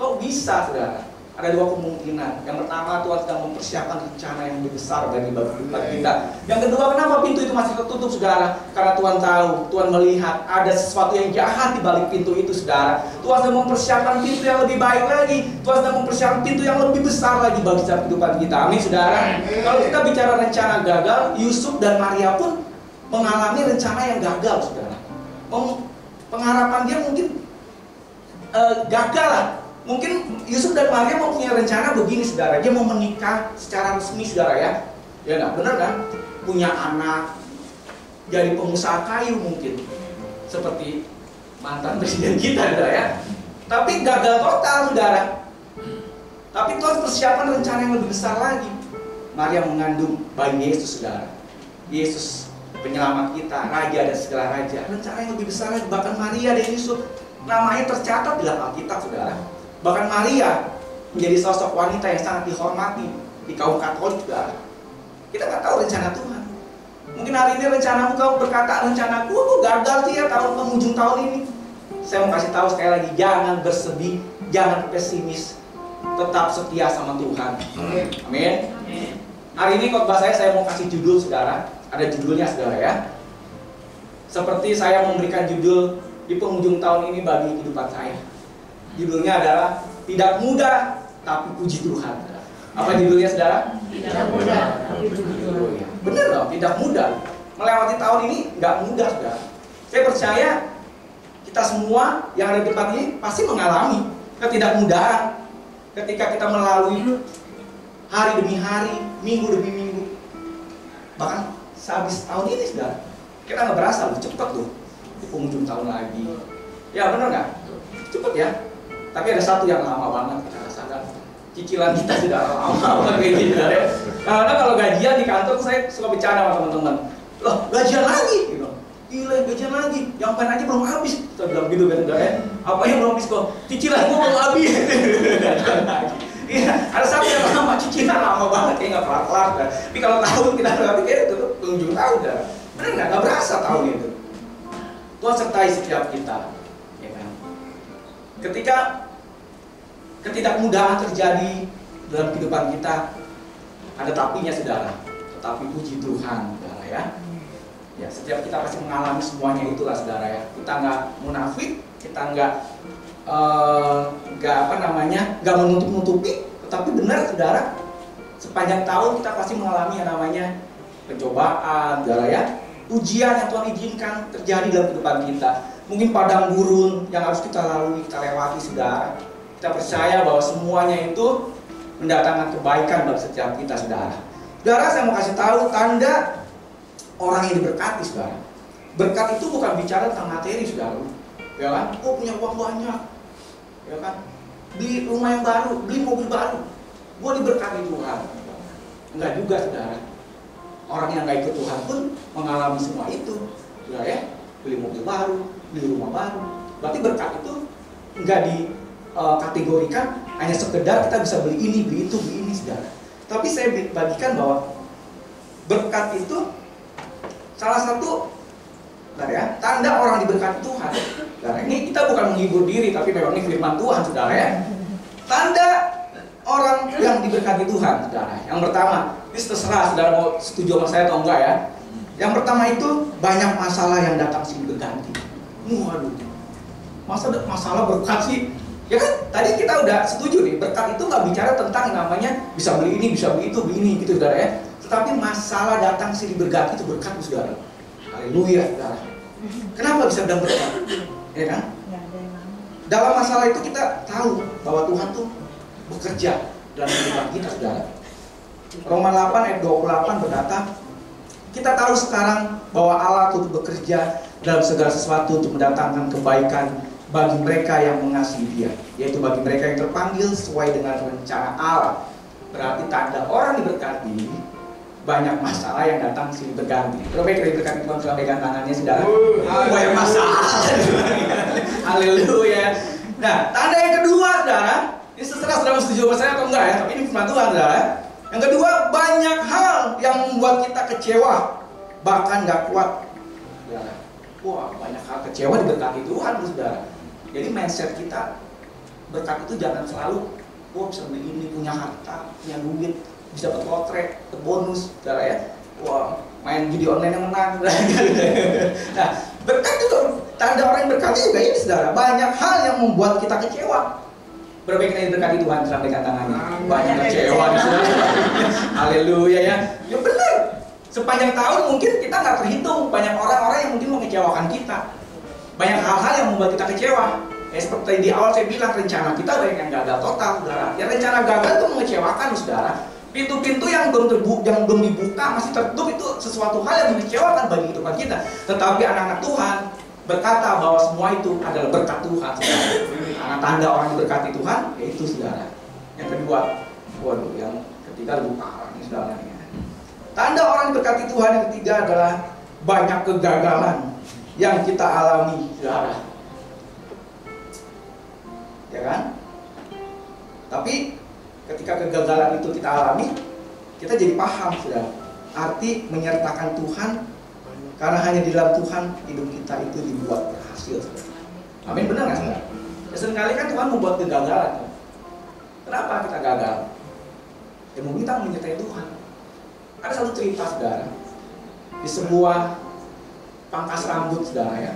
Kok bisa saudara? Ada dua kemungkinan. Yang pertama, Tuhan sedang mempersiapkan rencana yang lebih besar bagi kehidupan kita. Yang kedua, kenapa pintu itu masih tertutup saudara? Karena Tuhan tahu, Tuhan melihat ada sesuatu yang jahat di balik pintu itu saudara. Tuhan sedang mempersiapkan pintu yang lebih baik lagi. Tuhan sedang mempersiapkan pintu yang lebih besar lagi bagi setiap kehidupan kita. Amin saudara. Kalau kita bicara rencana gagal, Yusuf dan Maria pun mengalami rencana yang gagal saudara. Pengharapan dia mungkin gagal lah. Mungkin Yusuf dan Maria mau punya rencana begini, saudara. Dia mau menikah secara resmi, saudara ya. Ya nggak, benar kan? Punya anak, jadi pengusaha kayu mungkin, seperti mantan presiden kita, saudara ya. Tapi gagal total, saudara. Tapi Tuhan persiapan rencana yang lebih besar lagi. Maria mengandung bayi Yesus, saudara. Yesus penyelamat kita, raja dan segala raja. Rencana yang lebih besar lagi. Bahkan Maria dan Yusuf namanya tercatat di dalam Alkitab, saudara. Bahkan Maria menjadi sosok wanita yang sangat dihormati di kaum Katolik, saudara. Kita nggak tahu rencana Tuhan. Mungkin hari ini rencanamu, kau berkata rencanaku gagal sih ya tahun penghujung tahun ini. Saya mau kasih tahu sekali lagi, jangan bersedih, jangan pesimis, tetap setia sama Tuhan. Amin. Hari ini khotbah saya mau kasih judul, saudara. Ada judulnya, saudara ya. Seperti saya memberikan judul di penghujung tahun ini bagi kehidupan saya. Judulnya adalah tidak mudah tapi puji Tuhan. Apa judulnya, saudara? Tidak mudah tapi puji Tuhan. Bener loh, tidak mudah. Melewati tahun ini nggak mudah, saudara. Saya percaya kita semua yang ada di tempat ini pasti mengalami ketidakmudahan ketika kita melalui hari demi hari, minggu demi minggu. Bahkan sehabis tahun ini, saudara, kita nggak berasa loh, cepet loh di penghujung tahun lagi. Ya bener nggak? Cepet ya. Tapi ada satu yang lama banget kita rasakan. Cicilan kita sudah lama banget kayak gitu ya. Karena kalau gajian di kantor saya suka bercanda sama teman-teman. Loh, gajian lagi gitu. Gila, gajian lagi. Yang pen aja belum habis. Kita bilang gitu kan, ya. Apa yang belum habis kok? Cicilan gua belum habis. Iya, ada satu yang lama, cicilan lama banget kayak nggak kelar-kelar. Tapi kalau tahun kita nggak pikir itu tuh penghujung tahun dah. Bener nggak berasa tahun itu. Tuhan sertai setiap kita. Ya kan? Ketika ketidakmudahan terjadi dalam kehidupan kita, ada tapinya, saudara. Tetapi puji Tuhan, saudara ya. Ya, setiap kita pasti mengalami semuanya itulah, saudara ya. Kita nggak munafik, kita nggak nggak menutup-nutupi, tetapi benar, saudara. Sepanjang tahun kita pasti mengalami yang namanya pencobaan, saudara ya. Ujian yang Tuhan izinkan terjadi dalam kehidupan kita. Mungkin padang gurun yang harus kita lalui, kita lewati, saudara. Kita percaya bahwa semuanya itu mendatangkan kebaikan bagi setiap kita, saudara. Saudara, saya mau kasih tahu tanda orang yang diberkati, saudara. Berkat itu bukan bicara tentang materi, saudara. Ya kan? Oh, punya uang banyak. Ya kan? Beli rumah yang baru, beli mobil baru. Gua diberkati Tuhan. Enggak juga, saudara. Orang yang gak ikut Tuhan pun mengalami semua itu, saudara ya. Beli mobil baru, beli rumah baru. Berarti berkat itu enggak dikategorikan hanya sekedar kita bisa beli ini, beli itu, beli ini, saudara. Tapi saya bagikan bahwa berkat itu salah satu, saudara ya, tanda orang diberkati Tuhan. Saudara, ini kita bukan menghibur diri, tapi memang ini firman Tuhan, saudara ya. Tanda orang yang diberkati Tuhan, saudara. Yang pertama, ini terserah saudara mau setuju sama saya atau enggak ya. Yang pertama itu banyak masalah yang datang silih berganti. Waduh, masalah berkat sih. Ya kan, tadi kita udah setuju nih, berkat itu nggak bicara tentang namanya bisa beli ini, bisa beli itu, beli ini gitu, saudara ya. Tetapi masalah datang silih berganti itu berkat, saudara. Haleluya, saudara. Kenapa bisa bilang berkat? Ya kan? Dalam masalah itu kita tahu bahwa Tuhan tuh bekerja dalam kehidupan kita, saudara. Roma 8 ayat 28 berkata, kita tahu sekarang bahwa Allah turut bekerja dalam segala sesuatu untuk mendatangkan kebaikan bagi mereka yang mengasihi Dia, yaitu bagi mereka yang terpanggil sesuai dengan rencana Allah. Berarti tanda orang diberkati, banyak masalah yang datang silih berganti. Kalau baik diberkati Tuhan, sudah pegang tangannya, saudara. Banyak masalah. Haleluya. Nah, tanda yang kedua, saudara, ini setelah saudara setuju sama saya atau enggak ya, tapi ini firman Tuhan, saudara. Yang kedua, banyak hal yang membuat kita kecewa, bahkan gak kuat, saudara. Wah, banyak hal kecewa diberkati Tuhan, saudara. Jadi mindset kita, berkat itu jangan selalu, wah bisa beli ini, punya harta, punya duit, bisa dapat lotre, dapat bonus, saudara ya. Wah, main judi online yang menang. Nah, berkat juga, tanda orang yang berkati juga ini, saudara. Banyak hal yang membuat kita kecewa. Berapa kita diberkati Tuhan, sampaikan tangannya. Banyak kecewa di sini. Haleluya ya. Ya benar. Sepanjang tahun mungkin kita nggak terhitung banyak orang-orang yang mungkin mengecewakan kita. Banyak hal-hal yang membuat kita kecewa. Seperti di awal saya bilang, rencana kita banyak yang gagal total, saudara. Ya rencana gagal itu mengecewakan, saudara. Pintu-pintu yang belum dibuka, masih tertutup, itu sesuatu hal yang mengecewakan bagi kehidupan kita. Tetapi anak-anak Tuhan berkata bahwa semua itu adalah berkat Tuhan, saudara. Karena tanda orang yang berkati Tuhan, yaitu saudara. Yang kedua, waduh, yang ketiga lebih parah nih, saudara. Tanda orang yang berkati Tuhan yang ketiga adalah banyak kegagalan yang kita alami, saudara. Ya kan? Tapi ketika kegagalan itu kita alami, kita jadi paham, saudara, arti menyertakan Tuhan, karena hanya di dalam Tuhan hidup kita itu dibuat berhasil, saudara. Amin, benar nggak, saudara? Ya, seringkali kan Tuhan membuat kegagalan. Kenapa kita gagal? Ya mungkin kita menyertai Tuhan. Ada satu cerita, saudara, di sebuah pangkas rambut, saudara, ya.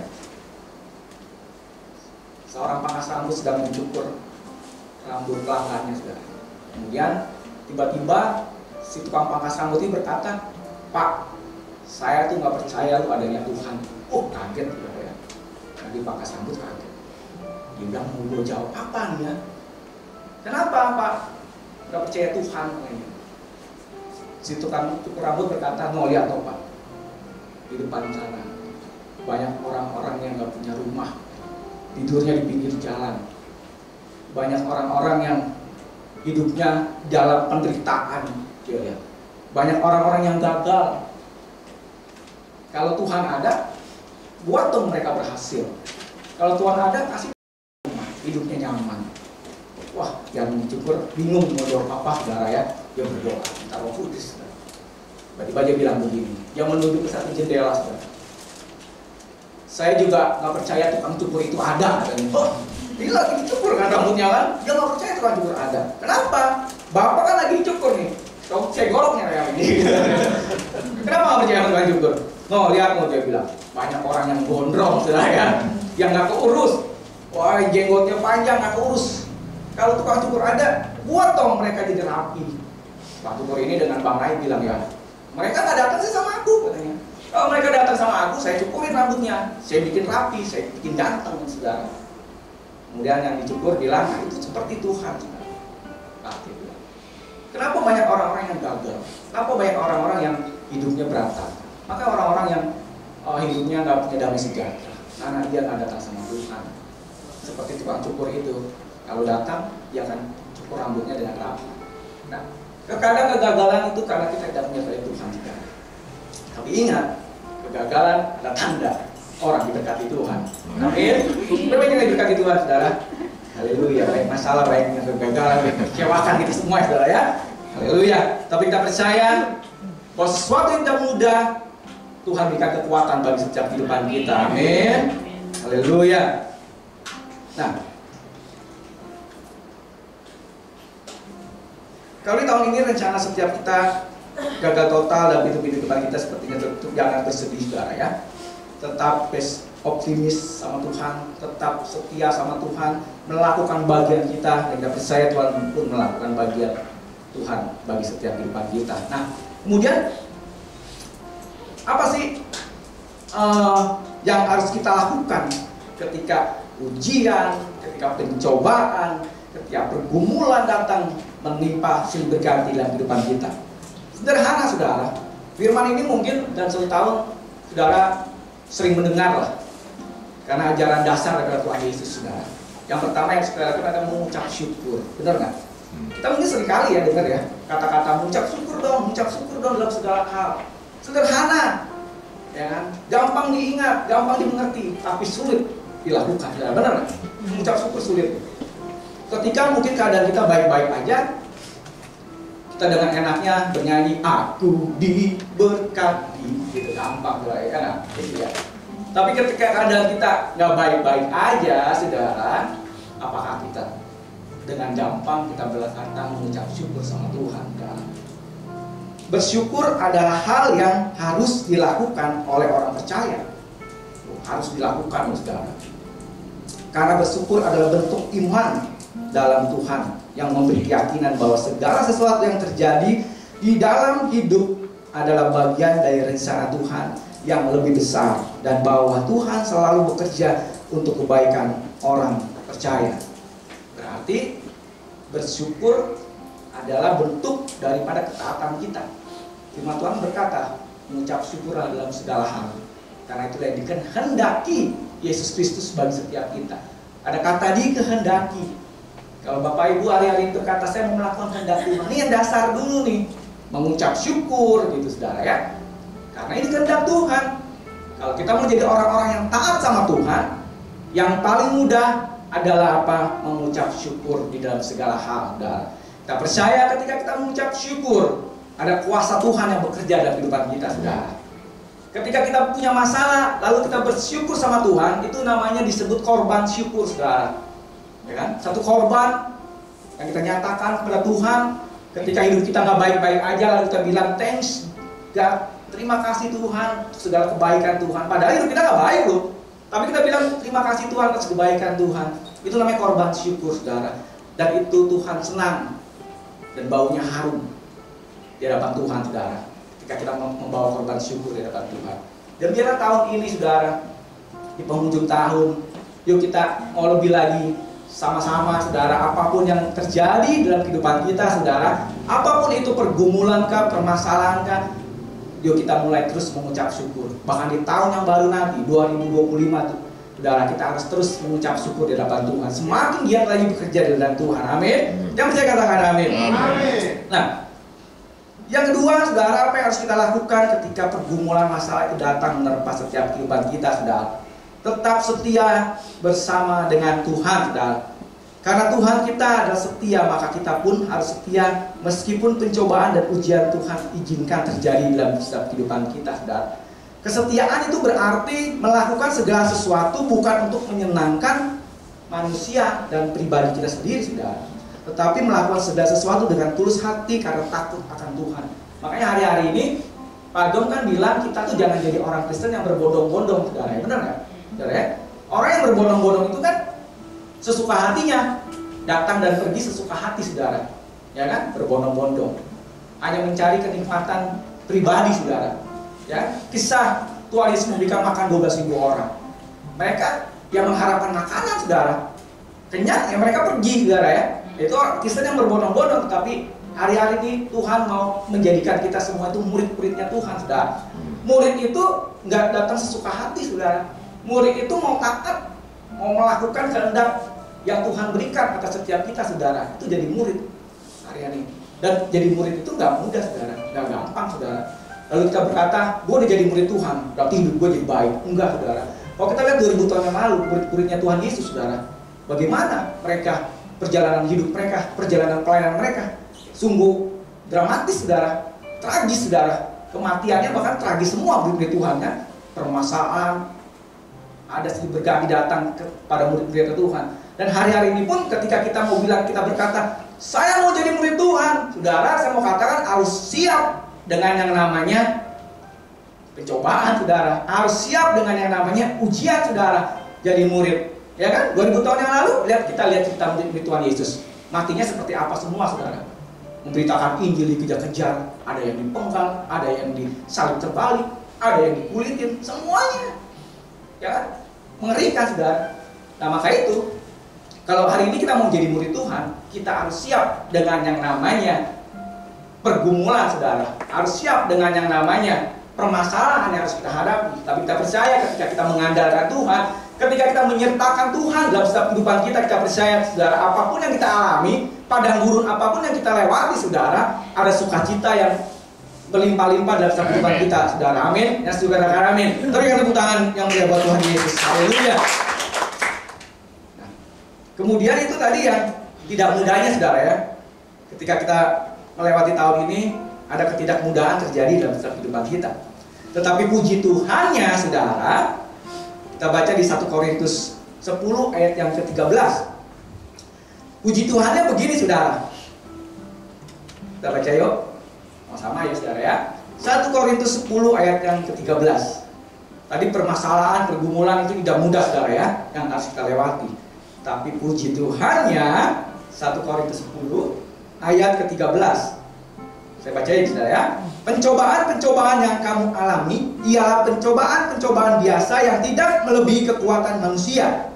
Seorang pangkas rambut sedang mencukur rambut pelanggannya, saudara. Kemudian tiba-tiba si tukang pangkas rambut ini berkata, "Pak, saya tuh nggak percaya lu adanya Tuhan." Oh, kaget, saudara, ya. Nanti pangkas rambut kaget. Dia bilang, "Mau gue jawab apa nih ya? Kenapa, Pak? Nggak percaya Tuhan?" Si tukang cukur rambut berkata, "No, lihat toh, Pak, di depan sana banyak orang-orang yang nggak punya rumah, tidurnya di pinggir jalan. Banyak orang-orang yang hidupnya dalam penderitaan. Dia lihat. Banyak orang-orang yang gagal. Kalau Tuhan ada, buat dong mereka berhasil. Kalau Tuhan ada, kasih rumah, hidupnya nyaman." Wah, yang dicukur bingung mau jawab apa, saudara, ya. Dia berdoa, minta Roh Kudus. Tiba-tiba dia bilang begini, dia menuju ke satu jendela, saudara. "Saya juga nggak percaya tukang cukur itu ada," katanya. "Oh, ini lagi dicukur kan rambutnya kan?" Dia nggak percaya tukang cukur ada. "Kenapa? Bapak kan lagi dicukur nih. Kau saya goloknya kayak ini." "Kenapa nggak percaya tukang cukur?" "No, lihat," dia bilang, "banyak orang yang gondrong, saudara, ya, yang nggak keurus. Wah, jenggotnya panjang, nggak keurus. Kalau tukang cukur ada, buat dong mereka jadi rapi." Tukang cukur ini dengan Bang Rai bilang, "Ya, mereka nggak datang sih sama aku," katanya. "Kalau mereka datang sama aku, saya cukurin rambutnya, saya bikin rapi, saya bikin ganteng," saudara. Kemudian yang dicukur bilang, "Nah, itu seperti Tuhan." Kenapa banyak orang-orang yang gagal? Kenapa banyak orang-orang yang hidupnya berantakan? Maka orang-orang yang hidupnya nggak punya damai sejahtera, karena dia nggak datang sama Tuhan. Seperti tukang cukur itu, kalau datang dia akan cukur rambutnya dengan rapi. Nah, kadang kegagalan itu karena kita tidak punya Tuhan juga. Tapi ingat, kegagalan adalah tanda orang diberkati Tuhan. Amin. Berapa yang diberkati Tuhan, saudara? Haleluya. Baik masalah, baik kegagalan, baik kecewakan kita semua, saudara, ya. Haleluya. Tapi kita percaya bahwa sesuatu yang tidak mudah, Tuhan berikan kekuatan bagi setiap kehidupan kita. Amin. Haleluya. Nah, kalau di tahun ini rencana setiap kita gagal total dan pintu-pintu depan kita sepertinya tertutup, jangan bersedih, saudara, ya. Tetap optimis sama Tuhan, tetap setia sama Tuhan, melakukan bagian kita, dan kita percaya Tuhan pun melakukan bagian Tuhan bagi setiap kehidupan kita. Nah, kemudian apa sih yang harus kita lakukan ketika ujian, ketika pencobaan, ketika pergumulan datang menimpa silih berganti dalam kehidupan kita? Sederhana, saudara. Firman ini mungkin dan satu tahun saudara sering mendengar lah, karena ajaran dasar daripada Tuhan Yesus, saudara. Yang pertama yang saudara lakukan adalah mengucap syukur. Benar nggak? Kita mungkin sering kali ya dengar ya kata-kata mengucap syukur dong dalam segala hal. Sederhana, ya kan? Gampang diingat, gampang dimengerti, tapi sulit dilakukan. Benar nggak? Mengucap syukur sulit. Ketika mungkin keadaan kita baik-baik aja, kita dengan enaknya bernyanyi "Aku diberkati", gitu, gampang, ya kan? Gitu ya. Tapi ketika keadaan kita nggak baik-baik aja, saudara, apakah kita dengan gampang kita berkata mengucap syukur sama Tuhan? Kan? Bersyukur adalah hal yang harus dilakukan oleh orang percaya. Harus dilakukan, saudara. Karena bersyukur adalah bentuk iman dalam Tuhan yang memberi keyakinan bahwa segala sesuatu yang terjadi di dalam hidup adalah bagian dari rencana Tuhan yang lebih besar, dan bahwa Tuhan selalu bekerja untuk kebaikan orang percaya. Berarti bersyukur adalah bentuk daripada ketaatan kita. Firman Tuhan berkata, mengucap syukurlah dalam segala hal, karena itulah yang dikehendaki Yesus Kristus bagi setiap kita. Ada kata dikehendaki. Kalau Bapak Ibu hari-hari itu berkata, saya mau melakukan kehendak Tuhan, ini yang dasar dulu nih, mengucap syukur gitu saudara ya. Karena ini kehendak Tuhan. Kalau kita mau jadi orang-orang yang taat sama Tuhan, yang paling mudah adalah apa? Mengucap syukur di dalam segala hal. Dan kita percaya ketika kita mengucap syukur, ada kuasa Tuhan yang bekerja dalam kehidupan kita, saudara. Ketika kita punya masalah, lalu kita bersyukur sama Tuhan, itu namanya disebut korban syukur, saudara. Ya kan? Satu korban yang kita nyatakan kepada Tuhan. Ketika hidup kita nggak baik-baik aja, lalu kita bilang thanks God, terima kasih Tuhan untuk segala kebaikan Tuhan. Padahal hidup kita nggak baik loh, tapi kita bilang terima kasih Tuhan atas kebaikan Tuhan. Itu namanya korban syukur, saudara. Dan itu Tuhan senang dan baunya harum di hadapan Tuhan, saudara. Ketika kita membawa korban syukur di hadapan Tuhan. Dan biarlah tahun ini, saudara, di penghujung tahun, yuk kita mau lebih lagi sama-sama, saudara. Apapun yang terjadi dalam kehidupan kita, saudara, apapun itu pergumulan kah, permasalahan kah, yuk kita mulai terus mengucap syukur. Bahkan di tahun yang baru nanti 2025 tuh, saudara, kita harus terus mengucap syukur di hadapan Tuhan. Semakin giat lagi bekerja di hadapan Tuhan. Amin. Yang percaya katakan amin. Amin. Nah, yang kedua, saudara, apa yang harus kita lakukan ketika pergumulan masalah itu datang menerpa setiap kehidupan kita, saudara? Tetap setia bersama dengan Tuhan, saudara. Karena Tuhan kita adalah setia, maka kita pun harus setia meskipun pencobaan dan ujian Tuhan izinkan terjadi dalam setiap kehidupan kita, saudara. Kesetiaan itu berarti melakukan segala sesuatu bukan untuk menyenangkan manusia dan pribadi kita sendiri, saudara, tetapi melakukan segala sesuatu dengan tulus hati karena takut akan Tuhan. Makanya hari-hari ini Pak Dom kan bilang kita tuh jangan jadi orang Kristen yang berbondong-bondong, saudara. Benar nggak? Saudara ya? Orang yang berbondong-bondong itu kan sesuka hatinya, datang dan pergi sesuka hati, saudara. Ya kan? Berbondong-bondong, hanya mencari kenikmatan pribadi, saudara. Ya, kisah Tuhan Yesus memberikan makan 12.000 orang. Mereka yang mengharapkan makanan, saudara, kenyang, ya mereka pergi, saudara ya. Itu kisah yang berbondong-bondong. Tapi hari-hari ini Tuhan mau menjadikan kita semua itu murid-muridnya Tuhan, saudara. Murid itu nggak datang sesuka hati, saudara. Murid itu mau taat, mau melakukan kehendak yang Tuhan berikan atas setiap kita, saudara. Itu jadi murid hari-hari ini. Dan jadi murid itu nggak mudah, saudara, nggak gampang, saudara. Lalu kita berkata, gue udah jadi murid Tuhan, berarti hidup gue jadi baik. Enggak, saudara. Kalau kita lihat 2000 tahun yang lalu, murid-muridnya Tuhan Yesus, saudara, bagaimana mereka, perjalanan hidup mereka, perjalanan pelayanan mereka, sungguh dramatis, saudara, tragis, saudara. Kematiannya bahkan tragis semua murid-murid Tuhan, kan? Permasalahan, ada sedih berganti datang kepada murid-murid Tuhan. Dan hari-hari ini pun ketika kita mau bilang, kita berkata, saya mau jadi murid Tuhan, saudara, saya mau katakan harus siap dengan yang namanya pencobaan, saudara. Harus siap dengan yang namanya ujian, saudara. Jadi murid, ya kan? 2000 tahun yang lalu, kita lihat cerita murid Tuhan Yesus. Matinya seperti apa semua, saudara? Memberitakan Injil dikejar-kejar, ada yang dipenggal, ada yang disalib terbalik, ada yang dikulitin, semuanya. Ya kan? Mengerikan, saudara. Nah, maka itu, kalau hari ini kita mau jadi murid Tuhan, kita harus siap dengan yang namanya pergumulan, saudara. Harus siap dengan yang namanya permasalahan yang harus kita hadapi. Tapi kita percaya ketika kita mengandalkan Tuhan, ketika kita menyertakan Tuhan dalam setiap kehidupan kita, kita percaya, saudara, apapun yang kita alami, padang gurun apapun yang kita lewati, saudara, ada sukacita yang berlimpah-limpah dalam setiap kehidupan kita, saudara. Amin. Yang setuju katakan amin. Berikan tepuk tangan yang mulia buat Tuhan Yesus. Haleluya. Nah, kemudian itu tadi yang tidak mudahnya, saudara ya. Ketika kita melewati tahun ini, ada ketidakmudahan terjadi dalam setiap kehidupan kita. Tetapi puji Tuhannya, saudara, kita baca di 1 Korintus 10 ayat yang ke-13. Puji Tuhannya begini, saudara. Kita baca yuk. Sama ya, saudara ya. 1 Korintus 10 ayat yang ke-13. Tadi permasalahan, pergumulan itu tidak mudah, saudara ya, yang harus kita lewati. Tapi puji Tuhannya, 1 Korintus 10 ayat ke-13. Saya bacain, saudara ya. Pencobaan-pencobaan yang kamu alami ialah pencobaan-pencobaan biasa yang tidak melebihi kekuatan manusia.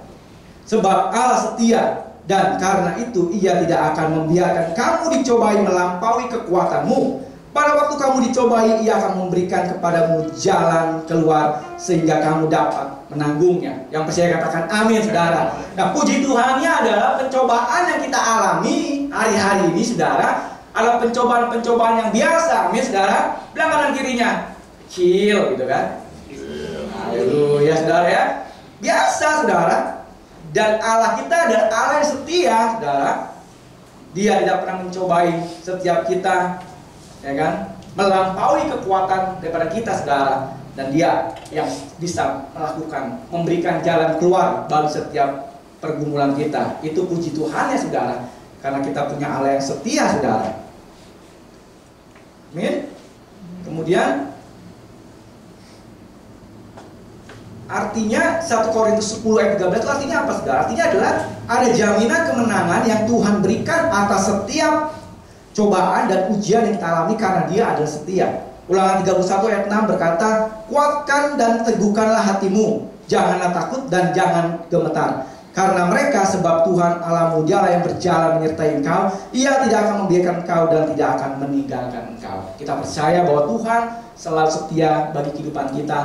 Sebab Allah setia, dan karena itu Ia tidak akan membiarkan kamu dicobai melampaui kekuatanmu. Pada waktu kamu dicobai, Ia akan memberikan kepadamu jalan keluar sehingga kamu dapat menanggungnya. Yang percaya katakan amin, saudara. Nah, puji Tuhannya adalah pencobaan yang kita alami hari-hari ini, saudara, adalah pencobaan-pencobaan yang biasa, amin, saudara. Bilang kanan kirinya, kecil gitu kan. Haleluya, saudara ya. Biasa, saudara. Dan Allah kita adalah Allah yang setia, saudara. Dia tidak pernah mencobai setiap kita, ya kan, melampaui kekuatan daripada kita, saudara. Dan Dia yang bisa melakukan, memberikan jalan keluar bagi setiap pergumulan kita. Itu puji Tuhan ya, saudara. Karena kita punya Allah yang setia, saudara. Amin. Kemudian artinya 1 Korintus 10 ayat 13 itu artinya apa, saudara? Artinya adalah ada jaminan kemenangan yang Tuhan berikan atas setiap cobaan dan ujian yang kita alami karena Dia adalah setia. Ulangan 31 ayat 6 berkata, kuatkan dan teguhkanlah hatimu, janganlah takut dan jangan gemetar. Karena mereka, sebab Tuhan Allahmu dialah yang berjalan menyertai engkau. Ia tidak akan membiarkan engkau dan tidak akan meninggalkan engkau. Kita percaya bahwa Tuhan selalu setia bagi kehidupan kita.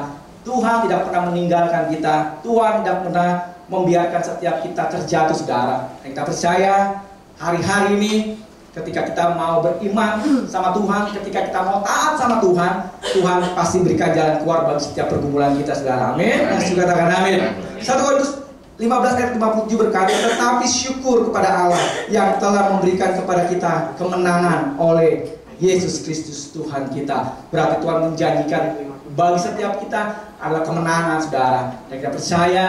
Tuhan tidak pernah meninggalkan kita. Tuhan tidak pernah membiarkan setiap kita terjatuh, saudara. Dan kita percaya hari-hari ini ketika kita mau beriman sama Tuhan, ketika kita mau taat sama Tuhan, Tuhan pasti berikan jalan keluar bagi setiap pergumulan kita, saudara. Amin. Yang juga katakan amin. 1 Korintus 15 ayat 57 berkata, tetapi syukur kepada Allah yang telah memberikan kepada kita kemenangan oleh Yesus Kristus Tuhan kita. Berarti Tuhan menjanjikan bagi setiap kita adalah kemenangan, saudara. Dan kita percaya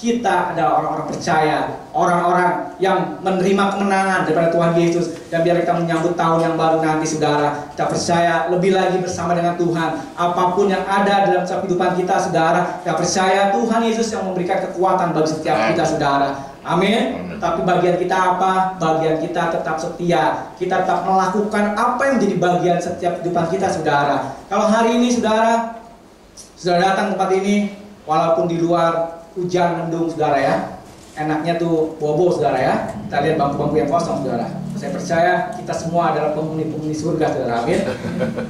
kita adalah orang-orang percaya, orang-orang yang menerima kemenangan daripada Tuhan Yesus. Dan biar kita menyambut tahun yang baru nanti, saudara, kita percaya lebih lagi bersama dengan Tuhan. Apapun yang ada dalam kehidupan kita, saudara, kita percaya Tuhan Yesus yang memberikan kekuatan bagi setiap kita, saudara. Amin. Tapi bagian kita apa? Bagian kita tetap setia. Kita tetap melakukan apa yang menjadi bagian setiap kehidupan kita, saudara. Kalau hari ini, saudara datang tempat ini, walaupun di luar hujan mendung, saudara ya, enaknya tuh bobo, saudara ya. Kita lihat bangku-bangku yang kosong, saudara. Saya percaya kita semua adalah penghuni-penghuni surga, saudara. Amin.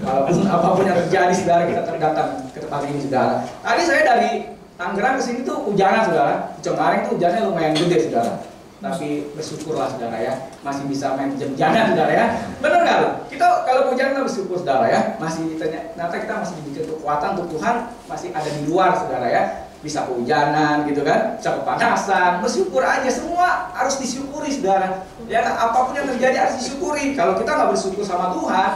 Walaupun apapun yang terjadi, saudara, kita datang ke tempat ini, saudara. Tadi saya dari Tangerang ke sini tuh hujanan, saudara. Cengkareng tuh hujannya lumayan gede, saudara. Tapi bersyukurlah, saudara ya, masih bisa main jam-jaman, saudara ya. Benar nggak lo? Kita kalau hujan kita bersyukur, saudara ya. Masih ternyata kita masih diberikan kekuatan untuk Tuhan masih ada di luar, saudara ya. Bisa kehujanan gitu kan, bisa kepanasan, bersyukur aja, semua harus disyukuri, saudara. Ya, apapun yang terjadi harus disyukuri. Kalau kita nggak bersyukur sama Tuhan,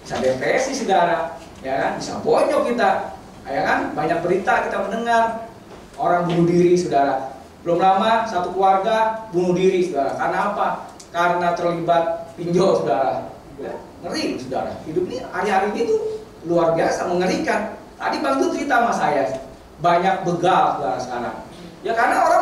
bisa depresi, saudara. Ya kan, bisa bonyok kita. Ya kan, banyak berita kita mendengar orang bunuh diri, saudara. Belum lama satu keluarga bunuh diri, saudara. Karena apa? Karena terlibat pinjol, saudara. Ya, ngeri, saudara. Hidup ini hari-hari ini tuh luar biasa mengerikan. Tadi Bang tuh cerita sama saya, banyak begal, saudara, sekarang. Ya karena orang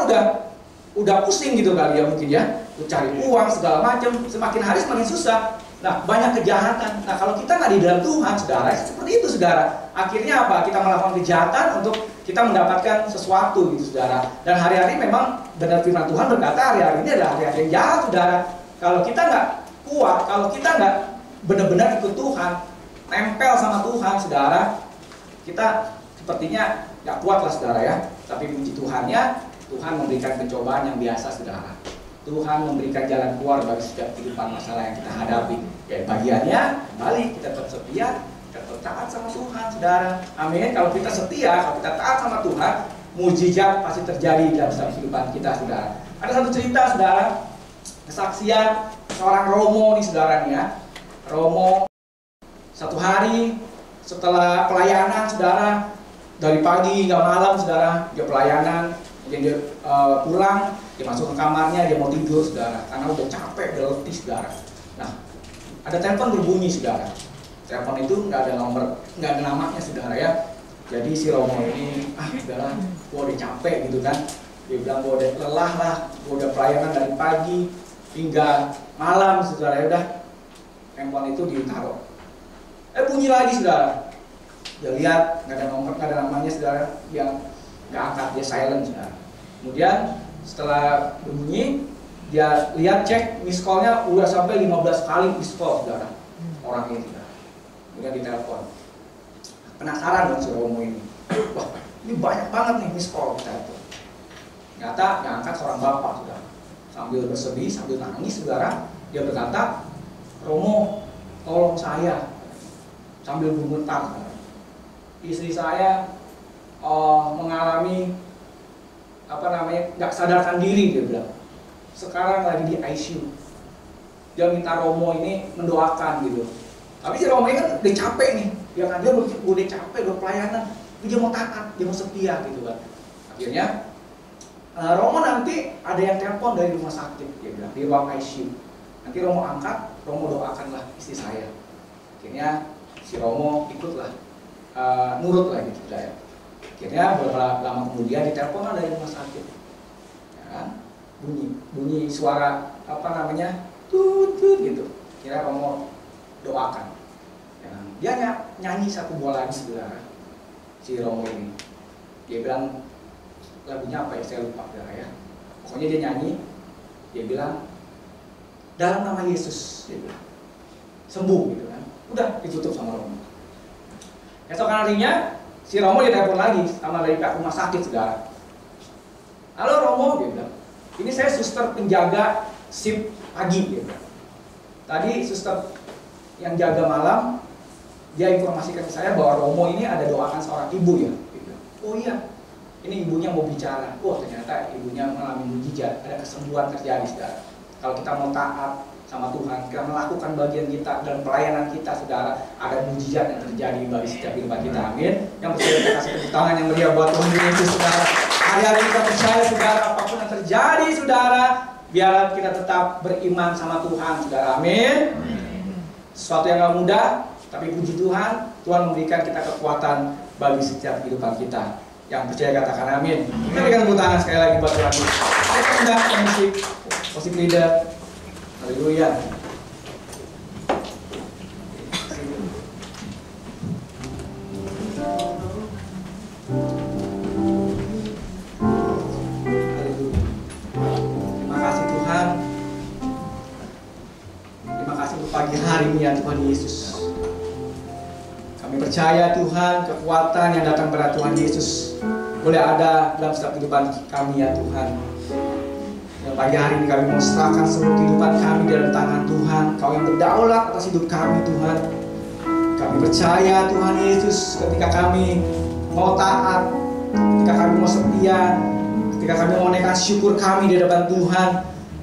udah pusing gitu kali ya, mungkin ya, cari uang segala macam, semakin hari semakin susah. Nah, banyak kejahatan. Nah, kalau kita nggak di dalam Tuhan, saudara, seperti itu, saudara. Akhirnya apa? Kita melakukan kejahatan untuk kita mendapatkan sesuatu, gitu, saudara. Dan hari-hari memang benar firman Tuhan berkata hari-hari ini adalah hari-hari yang jahat, saudara. Kalau kita nggak kuat, kalau kita nggak benar-benar ikut Tuhan, nempel sama Tuhan, saudara, kita sepertinya nggak kuat lah, saudara ya. Tapi puji Tuhannya, Tuhan memberikan pencobaan yang biasa, saudara. Tuhan memberikan jalan keluar bagi setiap kehidupan masalah yang kita hadapi. Ya, bagiannya kembali kita tetap setia, kita tetap taat sama Tuhan, saudara. Amin. Kalau kita setia, kalau kita taat sama Tuhan, mujizat pasti terjadi dalam setiap kehidupan kita, saudara. Ada satu cerita, saudara, kesaksian seorang Romo nih, saudara nih ya. Romo satu hari setelah pelayanan, saudara, dari pagi hingga malam, saudara, dia pelayanan, kemudian dia pulang. Dia masuk ke kamarnya, dia mau tidur, saudara, karena udah capek, udah letih, saudara. Nah, ada telepon berbunyi, saudara. Telepon itu nggak ada nomor, nggak ada namanya, saudara ya. Jadi si Romo ini, saudara, gua udah capek gitu kan. Dia bilang gua udah lelah lah, gua udah pelayanan dari pagi hingga malam, saudara. Ya udah, telepon itu ditaruh. Bunyi lagi, saudara. Dia lihat nggak ada nomor, nggak ada namanya, saudara. Dia nggak angkat, dia silent, saudara. Kemudian Setelah bunyi, dia lihat cek miss call-nya udah sampai 15 kali miss call, saudara. Orang ini, saudara. Kemudian ditelepon. Penasaran dong si Romo ini. Wah, ini banyak banget nih miss call kita itu. Ternyata yang angkat seorang bapak, saudara. Sambil bersedih, sambil nangis, saudara. Dia berkata, Romo, tolong saya. Sambil gemetar, saudara. Istri saya mengalami nggak sadarkan diri, dia bilang. Sekarang lagi di ICU. Dia minta Romo ini mendoakan gitu. Tapi si Romo ini kan udah capek nih, dia udah capek, udah pelayanan, dia mau taat, dia mau setia gitu kan. Akhirnya Romo nanti ada yang telepon dari rumah sakit, dia bilang di ruang ICU. Nanti Romo angkat, Romo doakanlah istri saya. Akhirnya si Romo ikutlah, nurut lah gitu ya. Akhirnya beberapa lama kemudian ditelepon dari rumah sakit, ya kan? bunyi suara tut gitu. Kira Romo doakan, ya kan? Dia nyanyi satu buah lagu, saudara, si Romo ini. Dia bilang lagunya apa ya, saya lupa, saudara ya. Pokoknya dia nyanyi, dia bilang dalam nama Yesus, dia bilang sembuh gitu kan. Udah ditutup sama Romo. Esok harinya si Romo ditelepon lagi sama dari pihak rumah sakit, saudara. Halo Romo, dia bilang, ini saya suster penjaga shift pagi, dia bilang. Tadi suster yang jaga malam, dia informasikan ke saya bahwa Romo ini ada doakan seorang ibu ya. Dia bilang, oh iya, ini ibunya mau bicara. Oh ternyata ibunya mengalami mujizat, ada kesembuhan terjadi, saudara. Kalau kita mau taat sama Tuhan, kita melakukan bagian kita dan pelayanan kita, saudara, ada mujizat yang terjadi bagi setiap kehidupan kita. Amin. Yang percaya kita kasih tepuk tangan yang meriah buat Tuhan Yesus, saudara. Hari-hari kita percaya, saudara, apapun yang terjadi, saudara, biarlah kita tetap beriman sama Tuhan, saudara. Amin. Sesuatu yang gak mudah, tapi puji Tuhan, Tuhan memberikan kita kekuatan bagi setiap kehidupan kita. Yang percaya katakan amin. Kita berikan tepuk tangan sekali lagi buat Tuhan. Kita undang musik, worship leader. Haleluya. Terima kasih Tuhan. Terima kasih untuk pagi hari ini ya Tuhan Yesus. Kami percaya Tuhan, kekuatan yang datang pada Tuhan Yesus boleh ada dalam setiap kehidupan kami ya Tuhan. Dan pagi hari ini kami mau serahkan seluruh kehidupan kami dalam tangan Tuhan. Kau yang berdaulat atas hidup kami Tuhan. Kami percaya Tuhan Yesus, ketika kami mau taat, ketika kami mau setia, ketika kami mau menaikkan syukur kami di depan Tuhan,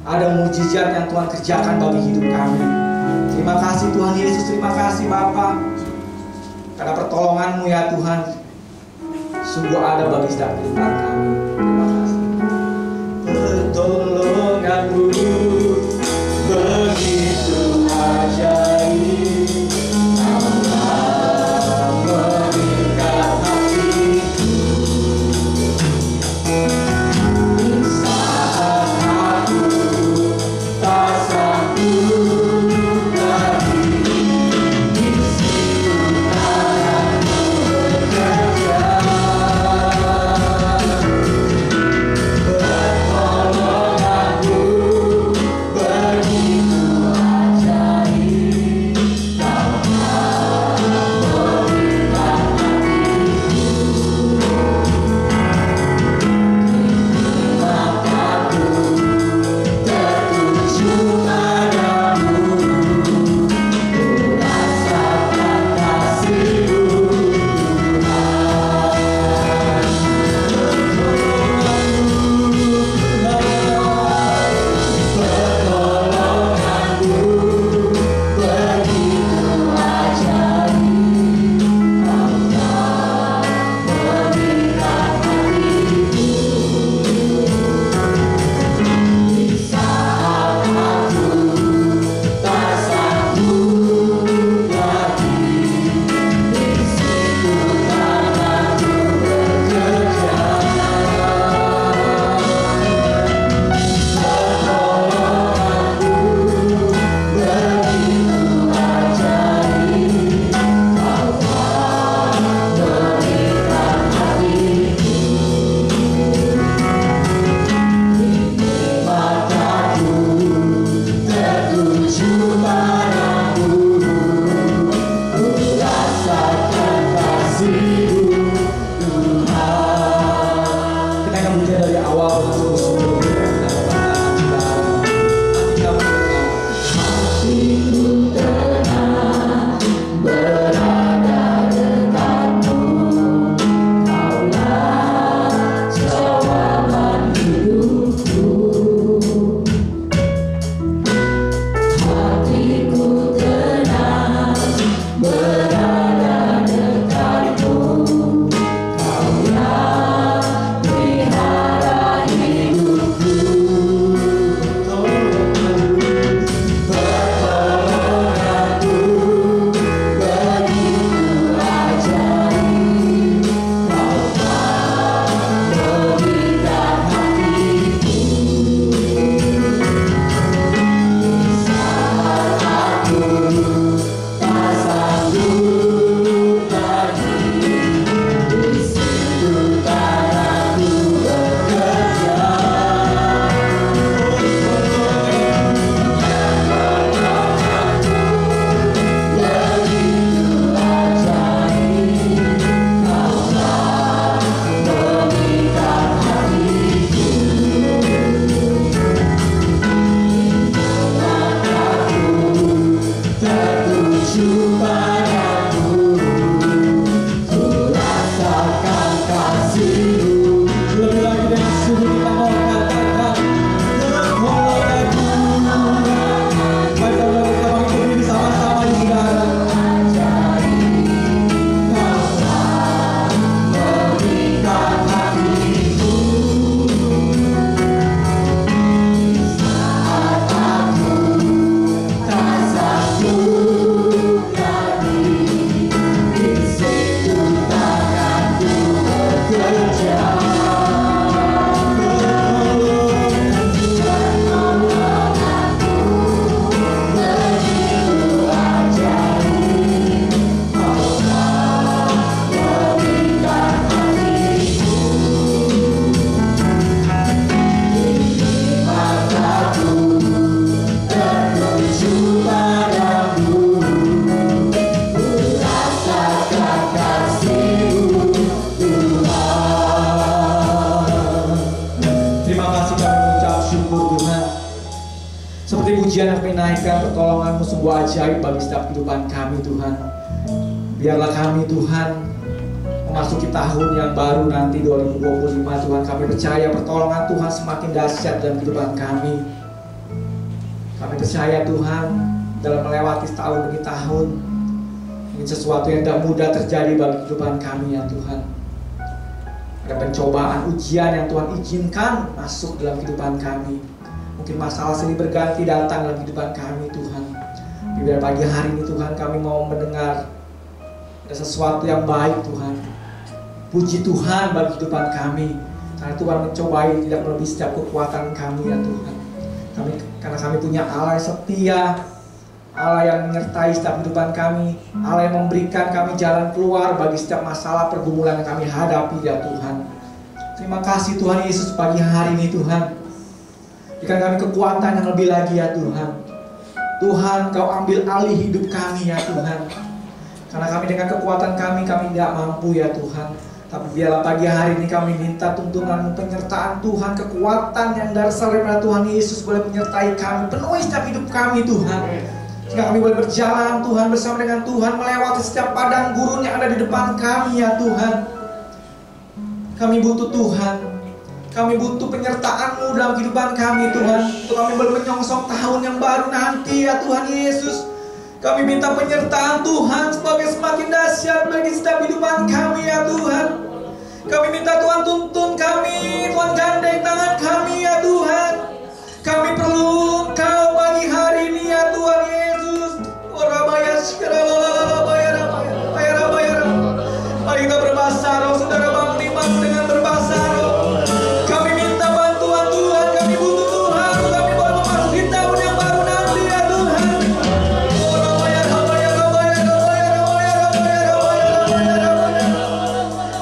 ada mujizat yang Tuhan kerjakan bagi hidup kami. Terima kasih Tuhan Yesus, terima kasih Bapa, karena pertolongan-Mu ya Tuhan sungguh ada bagi setiap kehidupan kami. Terima kasih. Pertolongan-Mu begitu ajaib, Allah mengikat hatiku. Di saat aku tak sanggup lagi, di situ tangan-Mu bekerja. Pertolongan-Mu menaikkan pertolongan-Mu sungguh ajaib bagi setiap kehidupan kami Tuhan. Biarlah kami Tuhan memasuki tahun yang baru nanti 2025 Tuhan. Kami percaya pertolongan Tuhan semakin dahsyat dalam kehidupan kami. Kami percaya Tuhan dalam melewati tahun demi tahun, ini sesuatu yang tidak mudah terjadi bagi kehidupan kami ya Tuhan. Ada pencobaan, ujian yang Tuhan izinkan masuk dalam kehidupan kami. Mungkin masalah silih berganti datang dalam kehidupan kami Tuhan. Biar pagi hari ini Tuhan kami mau mendengar ada sesuatu yang baik Tuhan. Puji Tuhan bagi kehidupan kami. Karena Tuhan mencobai tidak melebihi setiap kekuatan kami ya Tuhan. Karena kami punya Allah yang setia, Allah yang menyertai setiap kehidupan kami, Allah yang memberikan kami jalan keluar bagi setiap masalah pergumulan yang kami hadapi ya Tuhan. Terima kasih Tuhan Yesus pagi hari ini Tuhan. Berikan kami kekuatan yang lebih lagi ya Tuhan. Tuhan Kau ambil alih hidup kami ya Tuhan. Karena kami dengan kekuatan kami tidak mampu ya Tuhan. Tapi biarlah pagi hari ini kami minta tuntunan penyertaan Tuhan, kekuatan yang dasar daripada Tuhan Yesus boleh menyertai kami, penuhi setiap hidup kami Tuhan. Sehingga kami boleh berjalan Tuhan bersama dengan Tuhan, melewati setiap padang gurun yang ada di depan kami ya Tuhan. Kami butuh Tuhan, kami butuh penyertaan-Mu dalam kehidupan kami Tuhan. Untuk kami boleh menyongsong tahun yang baru nanti ya Tuhan Yesus. Kami minta penyertaan Tuhan sebagai semakin dahsyat bagi setiap kehidupan kami ya Tuhan. Kami minta Tuhan tuntun kami, Tuhan gandeng tangan kami ya Tuhan. Kami perlu Kau pagi hari ini ya Tuhan Yesus. Mari kita berbahasa roh, saudara bangun iman dengan berbahasa roh. Kami minta bantuan Tuhan, kami butuh Tuhan. Kami boleh memasuki tahun yang baru nanti ya Tuhan.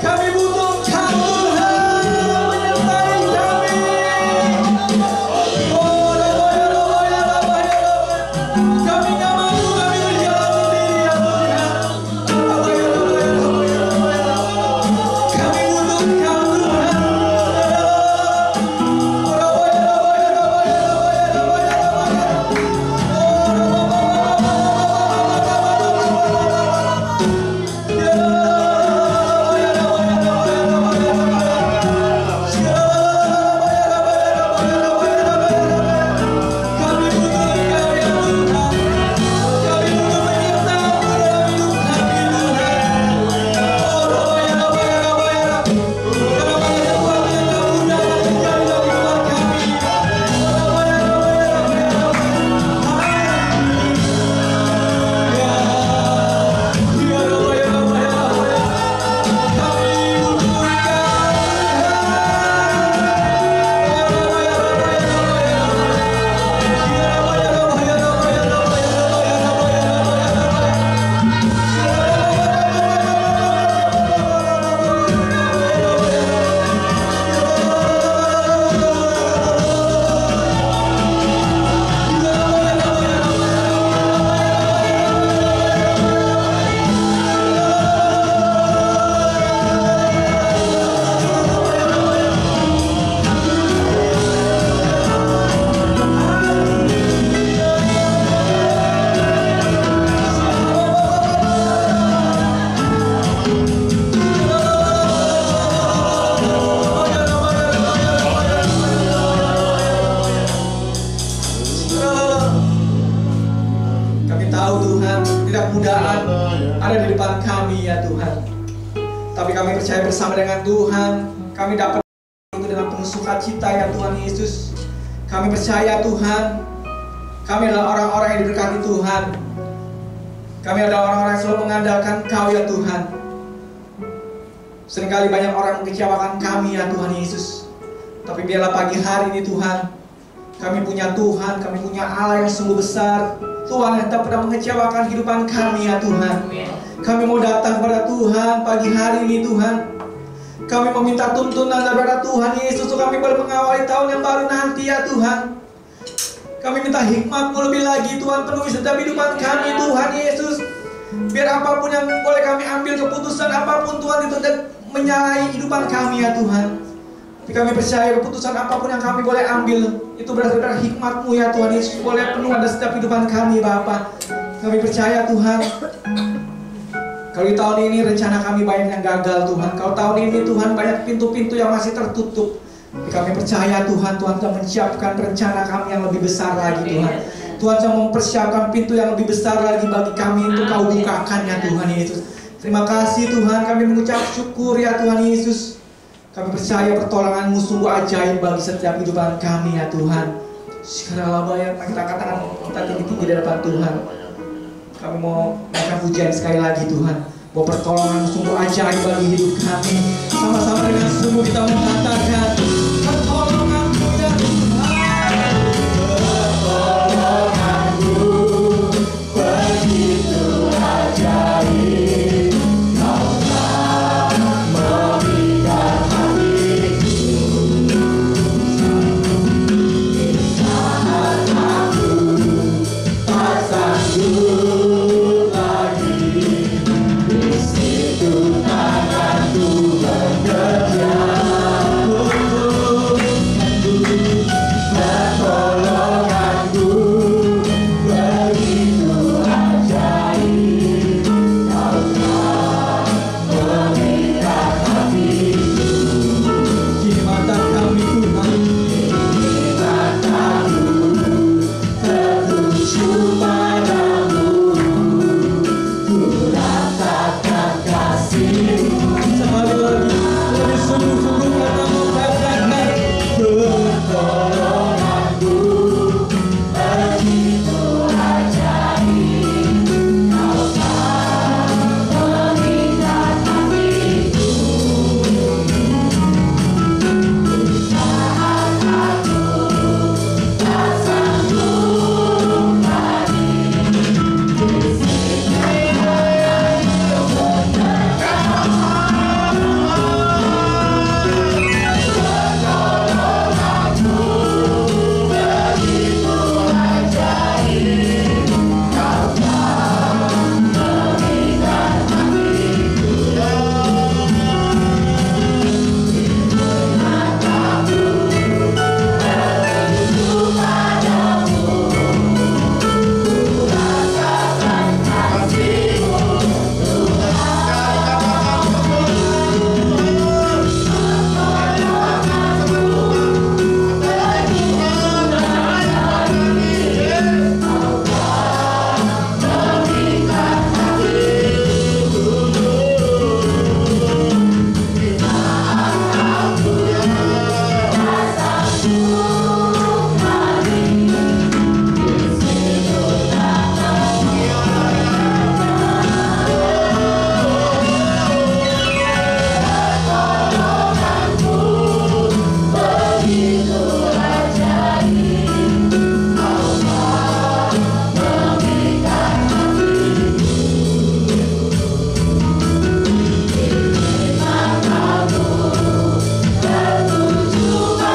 Kami butuh Kau Tuhan, menyertai kami. Kami nggak mampu, kami berjalan sendiri ya Tuhan. Kami butuh Kau Tuhan. Kami butuh Kau ya Tuhan. Kami butuh penyertaan dalam hidup kami Kami tahu Tuhan, tidak mudahan ada di depan kami ya Tuhan. Tapi kami percaya bersama dengan Tuhan, kami dapat itu dengan penuh sukacita ya Tuhan Yesus. Kami percaya Tuhan, kami adalah orang-orang yang diberkati Tuhan. Kami adalah orang-orang yang selalu mengandalkan Kau ya Tuhan. Seringkali banyak orang mengecewakan kami ya Tuhan Yesus. Tapi biarlah pagi hari ini Tuhan, kami punya Tuhan, kami punya Allah yang sungguh besar. Tuhan yang tak pernah mengecewakan kehidupan kami ya Tuhan. Kami mau datang kepada Tuhan pagi hari ini Tuhan. Kami meminta tuntunan daripada Tuhan Yesus untuk kami boleh mengawali tahun yang baru nanti ya Tuhan. Kami minta hikmat-Mu lebih lagi Tuhan, penuhi setiap kehidupan kami Tuhan Yesus. Biar apapun yang boleh kami ambil keputusan, apapun Tuhan itu dan menyalahi kehidupan kami ya Tuhan. Tapi kami percaya keputusan apapun yang kami boleh ambil itu berdasarkan hikmat-Mu ya Tuhan Yesus, boleh penuh ada setiap kehidupan kami Bapa. Kami percaya Tuhan, kalau di tahun ini rencana kami banyak yang gagal Tuhan. Kalau tahun ini Tuhan banyak pintu-pintu yang masih tertutup. Tapi kami percaya Tuhan, Tuhan telah menyiapkan rencana kami yang lebih besar lagi Tuhan. Tuhan telah mempersiapkan pintu yang lebih besar lagi bagi kami untuk Kau bukakan ya Tuhan Yesus. Terima kasih Tuhan, kami mengucap syukur ya Tuhan Yesus. Kami percaya pertolongan-Mu sungguh ajaib bagi setiap kehidupan kami ya Tuhan. Sekarang bayar, kita katakan kita tinggi-tinggi di depan Tuhan. Kami mau naikkan pujian sekali lagi Tuhan. Bahwa pertolongan sungguh ajaib bagi hidup kami. Sama-sama dengan sungguh kita mengatakan pertolongan-Mu ya Tuhan. Pertolongan-Mu begitu ajaib. Kau telah memikat hatiku. Di saat aku tak sanggup lagi, di situ tanganku bekerja untukku. Pertolonganku begitu ajaib. Kau telah memikat hatiku. Kini mata kami Tuhan, kini mataku tertuju padamu. Ku rasakan kasih-Mu. Sekali lagi, lebih sungguh-sungguh kata mengatakan pertolonganku begitu ajaib. Kau telah memikat hatiku. Di saat aku tak sanggup lagi, di situ tanganku bekerja. Pertolonganmu begitu ajaib. Kau telah memikat hatiku. Mataku tertuju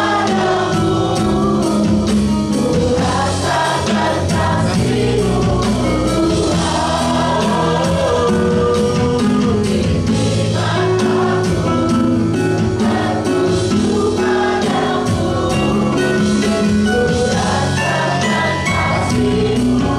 padamu. Ku rasakan kasih-Mu.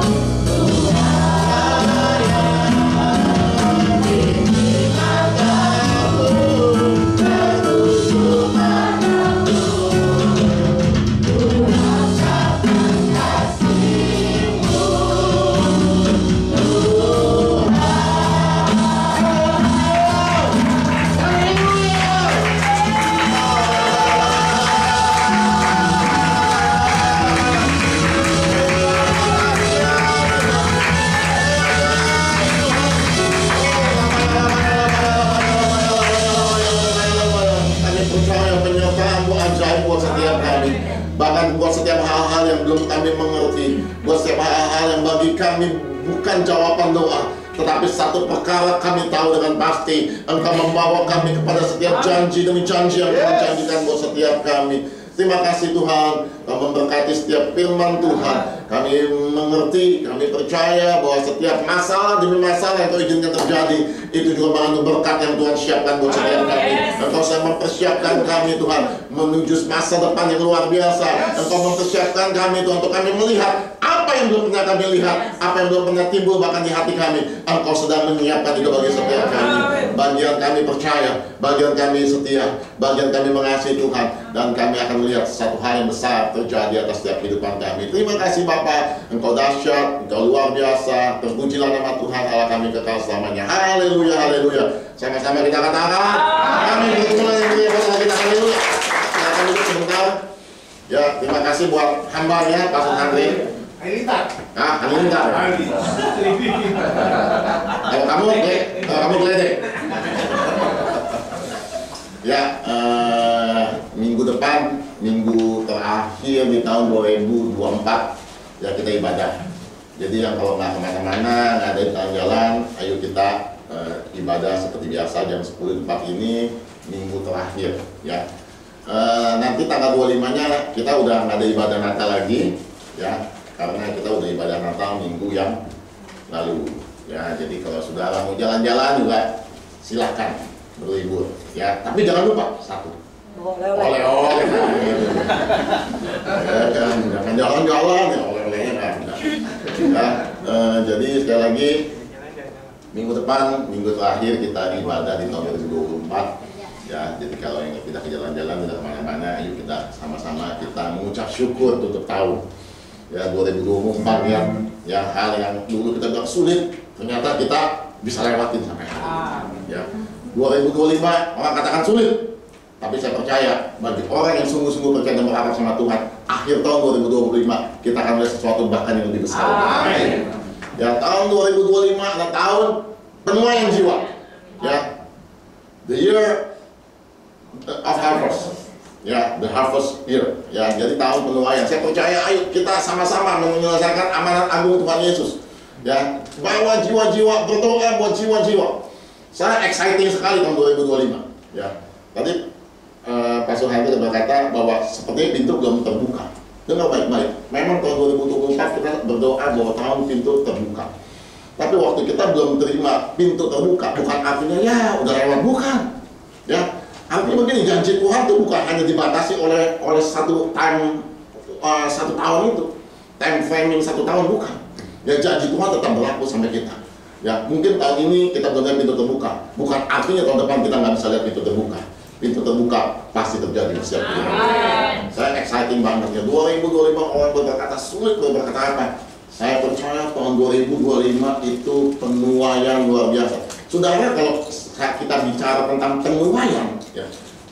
Kami percaya penyertaan-Mu ajaib buat setiap kami. Bahkan buat setiap hal-hal yang belum kami mengerti, buat setiap hal-hal yang bagi kami bukan jawaban doa, tetapi satu perkara kami tahu dengan pasti, Engkau membawa kami kepada setiap janji demi janji yang Kau janjikan buat setiap kami. Terima kasih Tuhan, Kau memberkati setiap firman Tuhan. Kami mengerti, kami percaya bahwa setiap masalah demi masalah yang Kau izinkan terjadi, itu juga mengandung berkat yang Tuhan siapkan buat setiap kami. Engkau sedang mempersiapkan kami Tuhan, menuju masa depan yang luar biasa. Engkau mempersiapkan kami Tuhan, untuk kami melihat apa yang belum pernah kami lihat, apa yang belum pernah timbul bahkan di hati kami. Engkau sedang menyiapkan itu bagi setiap kami. Bagian kami percaya, bagian kami setia, bagian kami mengasihi Tuhan, dan kami akan melihat satu hal yang besar terjadi atas setiap kehidupan kami. Terima kasih Bapa, Engkau dahsyat, Engkau luar biasa. Terpujilah nama Tuhan Allah kami kekal selamanya. Haleluya, haleluya. Sama-sama kita katakan amin. Kita haleluya. Silakan duduk sebentar. Ya, terima kasih buat hambanya Pastor Andri. Halilintar. Halilintar. Kalau kamu geledek. Ya, minggu depan, minggu terakhir di tahun 2024, ya kita ibadah. Jadi yang kalau nggak kemana-mana, nggak ada jalan-jalan, ayo kita ibadah seperti biasa jam 10 tempat ini, minggu terakhir. Ya, nanti tanggal 25-nya kita udah nggak ada ibadah Natal lagi, ya, karena kita udah ibadah Natal minggu yang lalu. Ya, jadi kalau saudara mau jalan-jalan juga silakan berlibur, ya. Tapi jangan lupa satu, oleh-oleh. Jangan jalan-jalan ya, oleh-olehnya nggak ada. Ya, jadi sekali lagi minggu depan, minggu terakhir kita ibadah di tahun 2024. Ya, jadi kalau yang kita ke jalan-jalan tidak kemana-mana, ayo kita sama-sama kita mengucap syukur tutup tahun. Ya, 2024 yang hal yang dulu kita bilang sulit, ternyata kita bisa lewatin sampai hari ini. Ya, 2025 orang katakan sulit, tapi saya percaya bagi orang yang sungguh-sungguh percaya dan berharap sama Tuhan, akhir tahun 2025 kita akan melihat sesuatu bahkan yang lebih besar. Amin. Ya, tahun 2025 adalah tahun penuaian jiwa. Ya, the year of harvest. Ya, the harvest year. Ya, jadi tahun penuaian. Saya percaya, ayo kita sama-sama menyelesaikan amanat agung Tuhan Yesus. Ya, bawa jiwa-jiwa, berdoa buat jiwa-jiwa. Saya exciting sekali tahun 2025. Ya, tadi Pak Suharto sudah berkata bahwa sepertinya pintu belum terbuka. Dengar baik-baik. Memang tahun 2024 kita berdoa bahwa tahun pintu terbuka. Tapi waktu kita belum terima pintu terbuka, bukan artinya ya udah lewat, bukan. Ya, artinya begini, janji Tuhan itu bukan hanya dibatasi oleh satu tahun itu, time framing 1 tahun, bukan. Ya, janji Tuhan tetap berlaku sampai kita. Ya, mungkin tahun ini kita belum lihat pintu terbuka, bukan artinya tahun depan kita nggak bisa lihat pintu terbuka. Pintu terbuka pasti terjadi setiap kita. Saya exciting banget ya. 2025 orang berkata sulit, berkata apa? Saya percaya tahun 2025 itu penuaian luar biasa. Saudara, kalau kita bicara tentang penuaian, ya,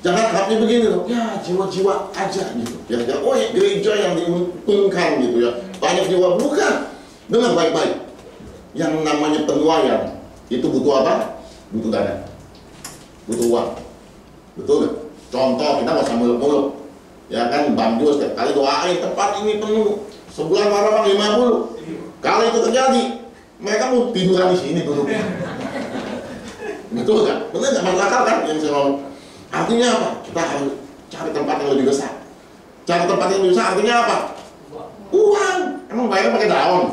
jangan harapnya begini loh, ya jiwa-jiwa aja gitu. Ya, oh ya, gereja yang diuntungkan gitu ya, banyak jiwa, bukan. Dengar baik-baik. Yang namanya penuaian itu butuh apa? Butuh dana, butuh uang. Betul gak? Contoh, kita nggak usah muluk-muluk. Ya kan, Bang Jo setiap kali doain tempat ini penuh. Sebulan orang 50. Kalau itu terjadi, mereka mau tiduran di sini dulu. Betul gak? Bener gak? Masuk akal kan yang saya ngomong? Artinya apa? Kita harus cari tempat yang lebih besar. Cari tempat yang lebih besar artinya apa? Uang. Emang bayar pakai daun?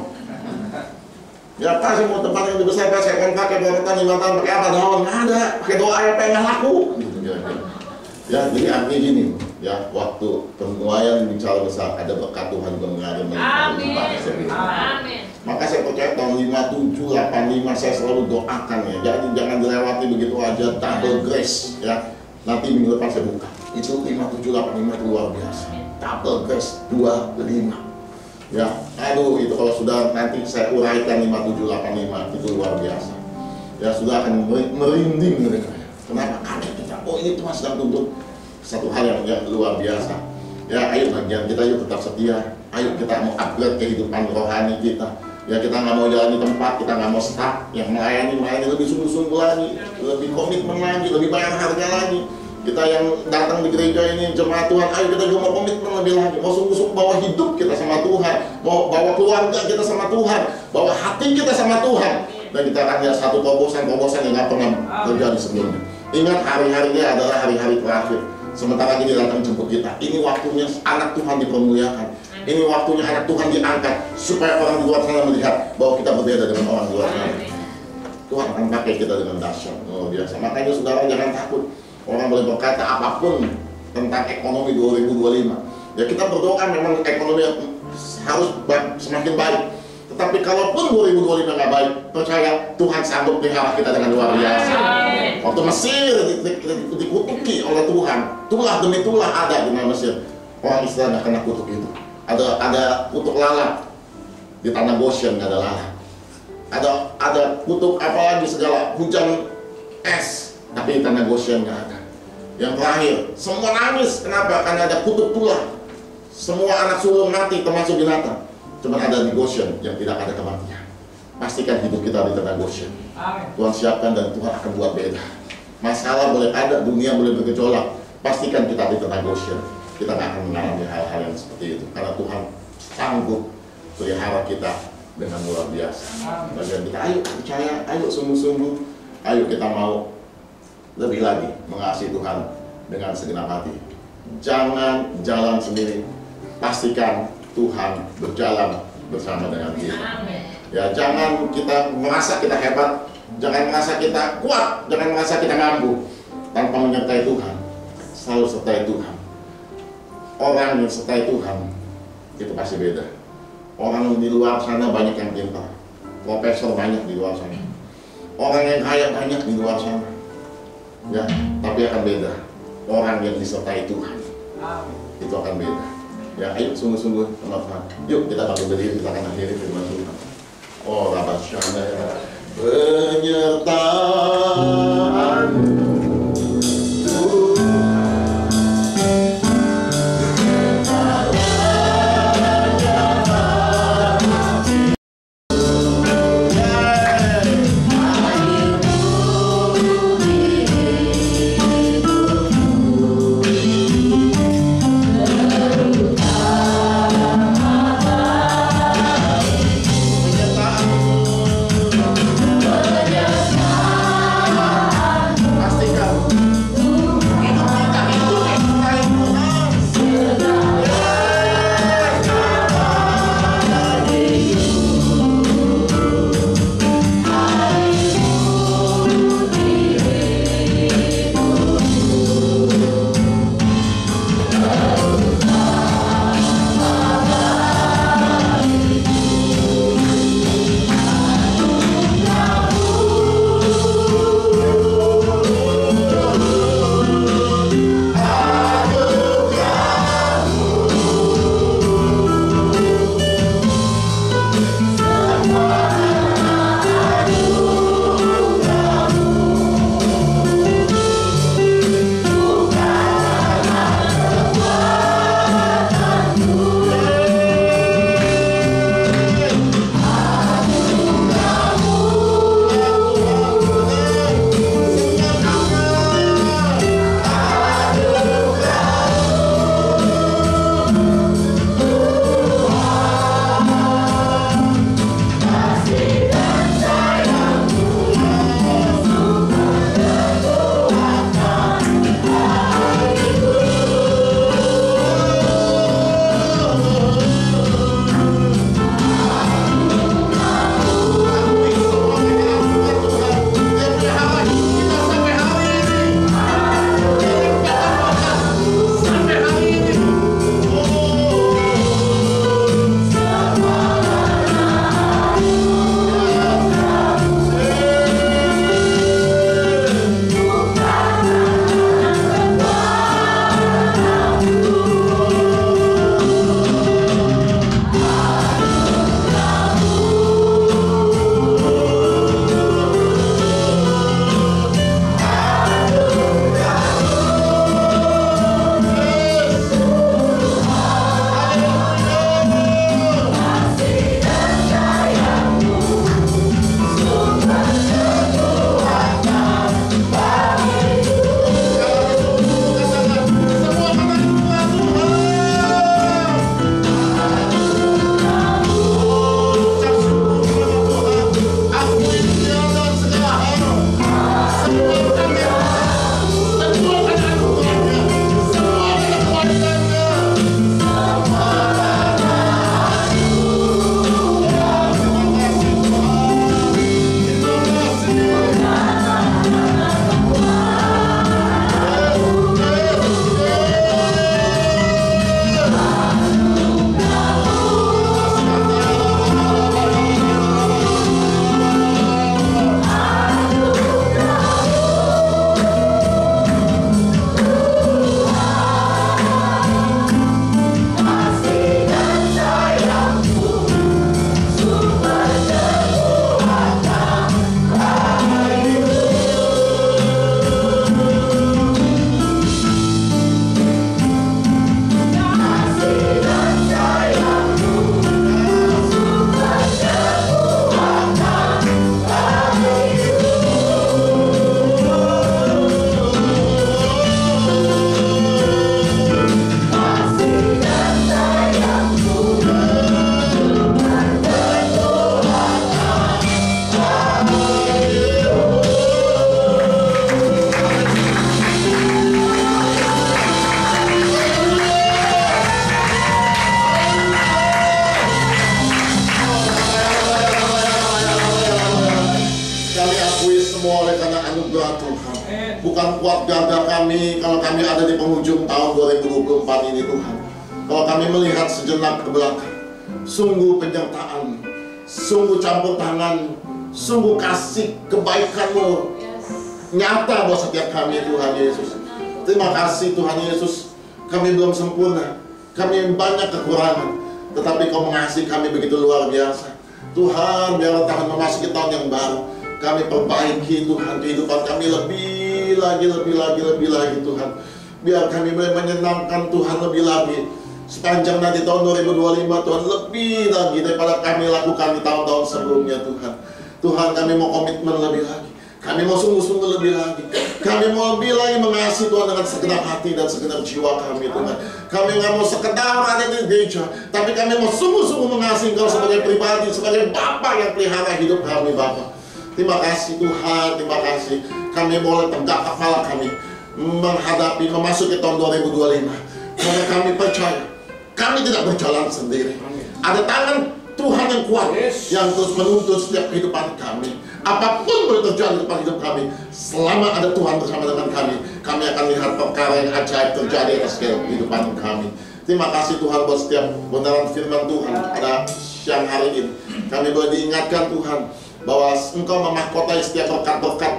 Ya Pak, saya mau tempat yang lebih besar, Pak. Saya kontrak pakai berapa 5 tahun pakai apa? Daun? Nggak ada. Pakai doa ya, pengen laku. Gitu, ya, jadi artinya gini, ya, waktu penuaian bicara besar, ada berkat Tuhan juga mengalir melalui. Amin. Maka saya percaya tahun 57, 85 saya selalu doakan ya. Jadi jangan dilewati begitu aja, double grace ya. Nanti minggu depan saya buka. Itu 57, 85 itu luar biasa. Double grace 25. Ya, aduh itu kalau sudah nanti saya uraikan 57, 85 itu luar biasa. Ya, sudah akan merinding mereka. Kenapa? Karena kita, oh ini Tuhan sedang tuntut satu hal yang luar biasa. Ya, ayo bagian kita yuk tetap setia. Ayo kita mau upgrade kehidupan rohani kita. Ya, kita nggak mau jalan di tempat, kita nggak mau stuck. Yang melayani lebih sungguh-sungguh lagi, lebih komitmen lagi, lebih bayar harga lagi. Kita yang datang di gereja ini jemaat Tuhan, ayo kita juga mau komitmen lebih lagi, mau sungguh-sungguh bawa hidup kita sama Tuhan, mau bawa keluarga kita sama Tuhan, bawa hati kita sama Tuhan. Dan kita akan lihat satu terobosan yang nggak pernah terjadi sebelumnya. Ingat, hari-harinya adalah hari-hari terakhir. Sementara ini datang jemput kita. Ini waktunya anak Tuhan dipermuliakan. Ini waktunya anak Tuhan diangkat supaya orang di luar sana melihat bahwa kita berbeda dengan orang di luar sana. Tuhan akan pakai kita dengan dahsyat, luar biasa. Makanya saudara jangan takut. Orang boleh berkata apapun tentang ekonomi 2025. Ya kita berdoa memang ekonomi harus semakin baik. Tetapi kalaupun 2025 nggak baik, percaya Tuhan sanggup pelihara kita dengan luar biasa. Waktu Mesir dikutuki oleh Tuhan, tulah demi tulah ada di Mesir. Orang Israel nggak kena kutuk itu. Ada kutuk lalat di tanah Goshen, nggak ada lalat. Ada kutuk apalagi segala hujan es, tapi di tanah Goshen nggak ada. Yang terakhir, semua nangis. Kenapa? Karena ada kutuk tulah. Semua anak sulung mati termasuk binatang. Cuma ada di Goshen yang tidak ada kematian. Pastikan hidup kita di tanah Goshen. Tuhan siapkan dan Tuhan akan buat beda. Masalah boleh ada, dunia boleh bergejolak. Pastikan kita di tanah Goshen. Kita nggak akan mengalami hal-hal yang seperti itu. Karena Tuhan sanggup pelihara kita dengan luar biasa. Bagian kita, ayo percaya, ayo sungguh-sungguh. Ayo kita mau lebih lagi mengasihi Tuhan dengan segenap hati. Jangan jalan sendiri. Pastikan Tuhan berjalan bersama dengan kita. Ya, jangan kita merasa kita hebat, jangan merasa kita kuat, jangan merasa kita mampu tanpa menyertai Tuhan. Selalu sertai Tuhan. Orang yang sertai Tuhan itu pasti beda. Orang di luar sana banyak yang pintar, profesor banyak di luar sana, orang yang kaya banyak di luar sana. Ya, tapi akan beda. Orang yang disertai Tuhan itu akan beda. Ya, ayo sungguh-sungguh teman-teman. Yuk kita bangun berdiri, kita akan akhiri firman Tuhan. Oh, Rabba Shana, penyertaan. Penyertaan. semua oleh karena anugerah Tuhan. Bukan kuat gagah kami kalau kami ada di penghujung tahun 2024 ini Tuhan. Kalau kami melihat sejenak ke belakang, sungguh penyertaan, sungguh campur tangan, sungguh kasih kebaikan-Mu nyata buat setiap kami Tuhan Yesus. Terima kasih Tuhan Yesus. Kami belum sempurna, kami banyak kekurangan, tetapi Kau mengasihi kami begitu luar biasa. Tuhan, biar tahun memasuki tahun yang baru, kami perbaiki Tuhan kehidupan kami lebih lagi Tuhan. Biar kami boleh menyenangkan Tuhan lebih lagi. Sepanjang nanti tahun 2025 Tuhan, lebih lagi daripada kami lakukan di tahun-tahun sebelumnya Tuhan. Tuhan, kami mau komitmen lebih lagi. Kami mau sungguh-sungguh lebih lagi. Kami mau lebih lagi mengasihi Tuhan dengan segenap hati dan segenap jiwa kami Tuhan. Kami nggak mau sekedar ada di gereja, tapi kami mau sungguh-sungguh mengasihi Engkau sebagai pribadi, sebagai Bapa yang pelihara hidup kami Bapa. Terima kasih Tuhan, terima kasih. Kami boleh tegak kepala kami menghadapi memasuki tahun 2025. Karena kami percaya kami tidak berjalan sendiri. Ada tangan Tuhan yang kuat yang terus menuntun setiap kehidupan kami. Apapun boleh terjadi dalam hidup kami, selama ada Tuhan bersama dengan kami akan lihat perkara yang ajaib terjadi atas kehidupan kami. Terima kasih Tuhan buat setiap kebenaran firman Tuhan pada siang hari ini. Kami boleh diingatkan Tuhan bahwa Engkau memahkotai setiap berkat-berkat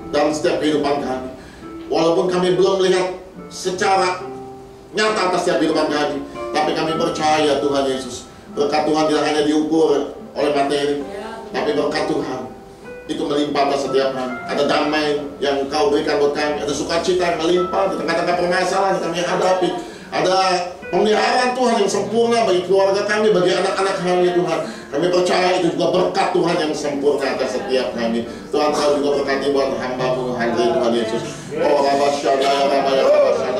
dalam setiap kehidupan kami. Walaupun kami belum melihat secara nyata atas setiap kehidupan kami, tapi kami percaya Tuhan Yesus, berkat Tuhan tidak hanya diukur oleh materi, tapi berkat Tuhan itu melimpah atas setiap kami. Ada damai yang Kau berikan buat kami, ada sukacita yang melimpah di tengah-tengah permasalahan yang kami hadapi. Ada pemeliharaan Tuhan yang sempurna bagi keluarga kami, bagi anak-anak kami Tuhan. Kami percaya itu juga berkat Tuhan yang sempurna atas setiap kami. Tuhan, Kau juga berkati buat hamba-Mu hari Tuhan Yesus. Oh Rabasyada,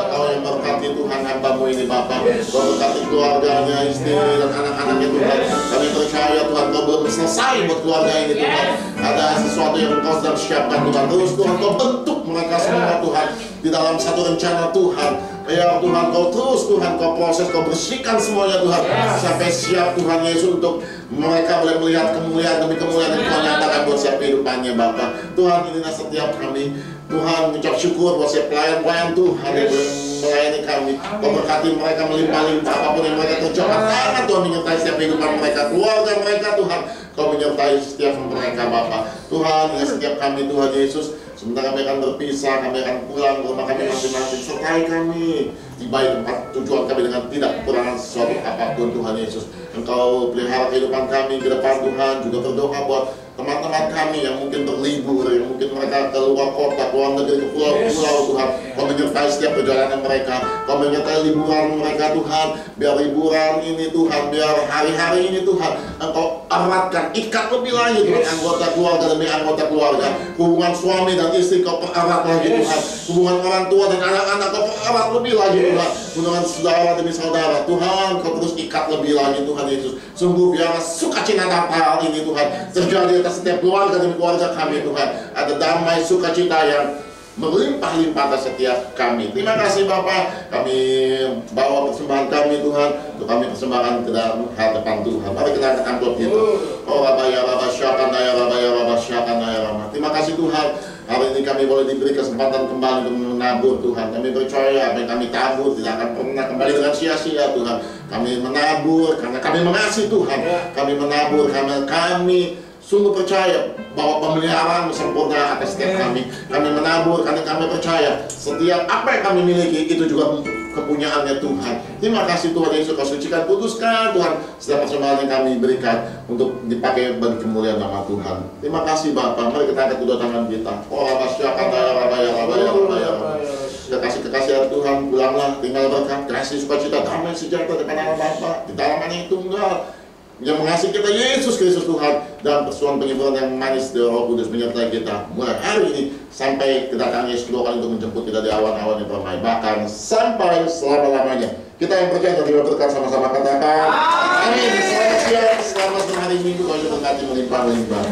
Kau yang berkati Tuhan hamba-Mu ini Bapa. Kau berkati keluarganya, istri dan anak-anaknya Tuhan. Kami percaya Tuhan Kau belum selesai buat keluarga ini Tuhan. Ada sesuatu yang Kau sedang siapkan Tuhan. Terus Tuhan Kau bentuk mereka semua Tuhan di dalam satu rencana Tuhan. Ya Tuhan, Kau terus Tuhan Kau proses, Kau bersihkan semuanya Tuhan sampai siap Tuhan Yesus untuk mereka boleh melihat kemuliaan demi kemuliaan yang Tuhan nyatakan buat setiap kehidupannya Bapa. Tuhan, inilah setiap kami. Tuhan, mengucap syukur buat setiap pelayan-pelayan Tuhan yang melayani kami. Kau berkati mereka melimpah-limpah apapun yang mereka kerjakan. Tangan Tuhan menyertai setiap kehidupan mereka, keluarga mereka Tuhan. Kau menyertai setiap mereka Bapa. Tuhan, hingga setiap kami Tuhan Yesus, sementara kami akan berpisah, kami akan pulang ke rumah kami masing-masing. Sertai kami di baik tempat tujuan kami dengan tidak kekurangan sesuatu apapun Tuhan Yesus. Engkau pelihara kehidupan kami ke depan Tuhan. Juga berdoa buat teman-teman kami yang mungkin berlibur, yang mungkin mereka keluar kota, keluar negeri, ke pulau-pulau Tuhan. Kau menyertai setiap perjalanan mereka. Kau menyertai liburan mereka Tuhan. Biar liburan ini Tuhan, biar hari-hari ini Tuhan, Engkau eratkan, ikat lebih lagi Tuhan anggota keluarga demi anggota keluarga. Hubungan suami dan istri Kau pererat lagi Tuhan. Hubungan orang tua dan anak-anak Kau pererat lebih lagi Tuhan. Hubungan saudara demi saudara Tuhan, Kau terus ikat lebih lagi Tuhan Yesus. Sungguh biar sukacita Natal ini Tuhan terjadi atas setiap keluarga demi keluarga kami Tuhan. Ada damai sukacita yang melimpah-limpah atas setiap kami. Terima kasih Bapa. Kami bawa persembahan kami Tuhan, untuk kami persembahkan ke dalam hadapan Tuhan. Mari kita angkat amplop itu. Oh Rabaya Rabasyakanaya Rabaya Rabasyakanaya Rama. Terima kasih Tuhan. Hari ini kami boleh diberi kesempatan kembali untuk menabur Tuhan. Kami percaya apa yang kami tabur tidak akan pernah kembali dengan sia-sia Tuhan. Kami menabur karena kami mengasihi Tuhan. Kami menabur karena kami sungguh percaya bahwa pemeliharaan sempurna atas setiap kami. Kami menabur karena kami percaya setiap apa yang kami miliki itu juga kepunyaannya Tuhan. Terima kasih Tuhan Yesus, Kau sucikan, kuduskan Tuhan setiap persembahan yang kami berikan untuk dipakai bagi kemuliaan nama Tuhan. Terima kasih Bapa. Mari kita angkat kedua tangan kita. Oh kekasih Tuhan, pulanglah tinggal berkat, kasih sukacita, damai sejahtera depan Allah Bapa di dalam Anak Tunggal yang mengasihi kita Yesus Kristus Tuhan, dan persoalan penghiburan yang manis dari Roh Kudus menyertai kita mulai hari ini sampai kedatangan Yesus kedua kali untuk menjemput kita di awan-awan yang permai, bahkan sampai selama-lamanya. Kita yang percaya dan berkat sama-sama katakan amin. Selamat siang, selamat hari Minggu, Kau berkati melimpah-limpah.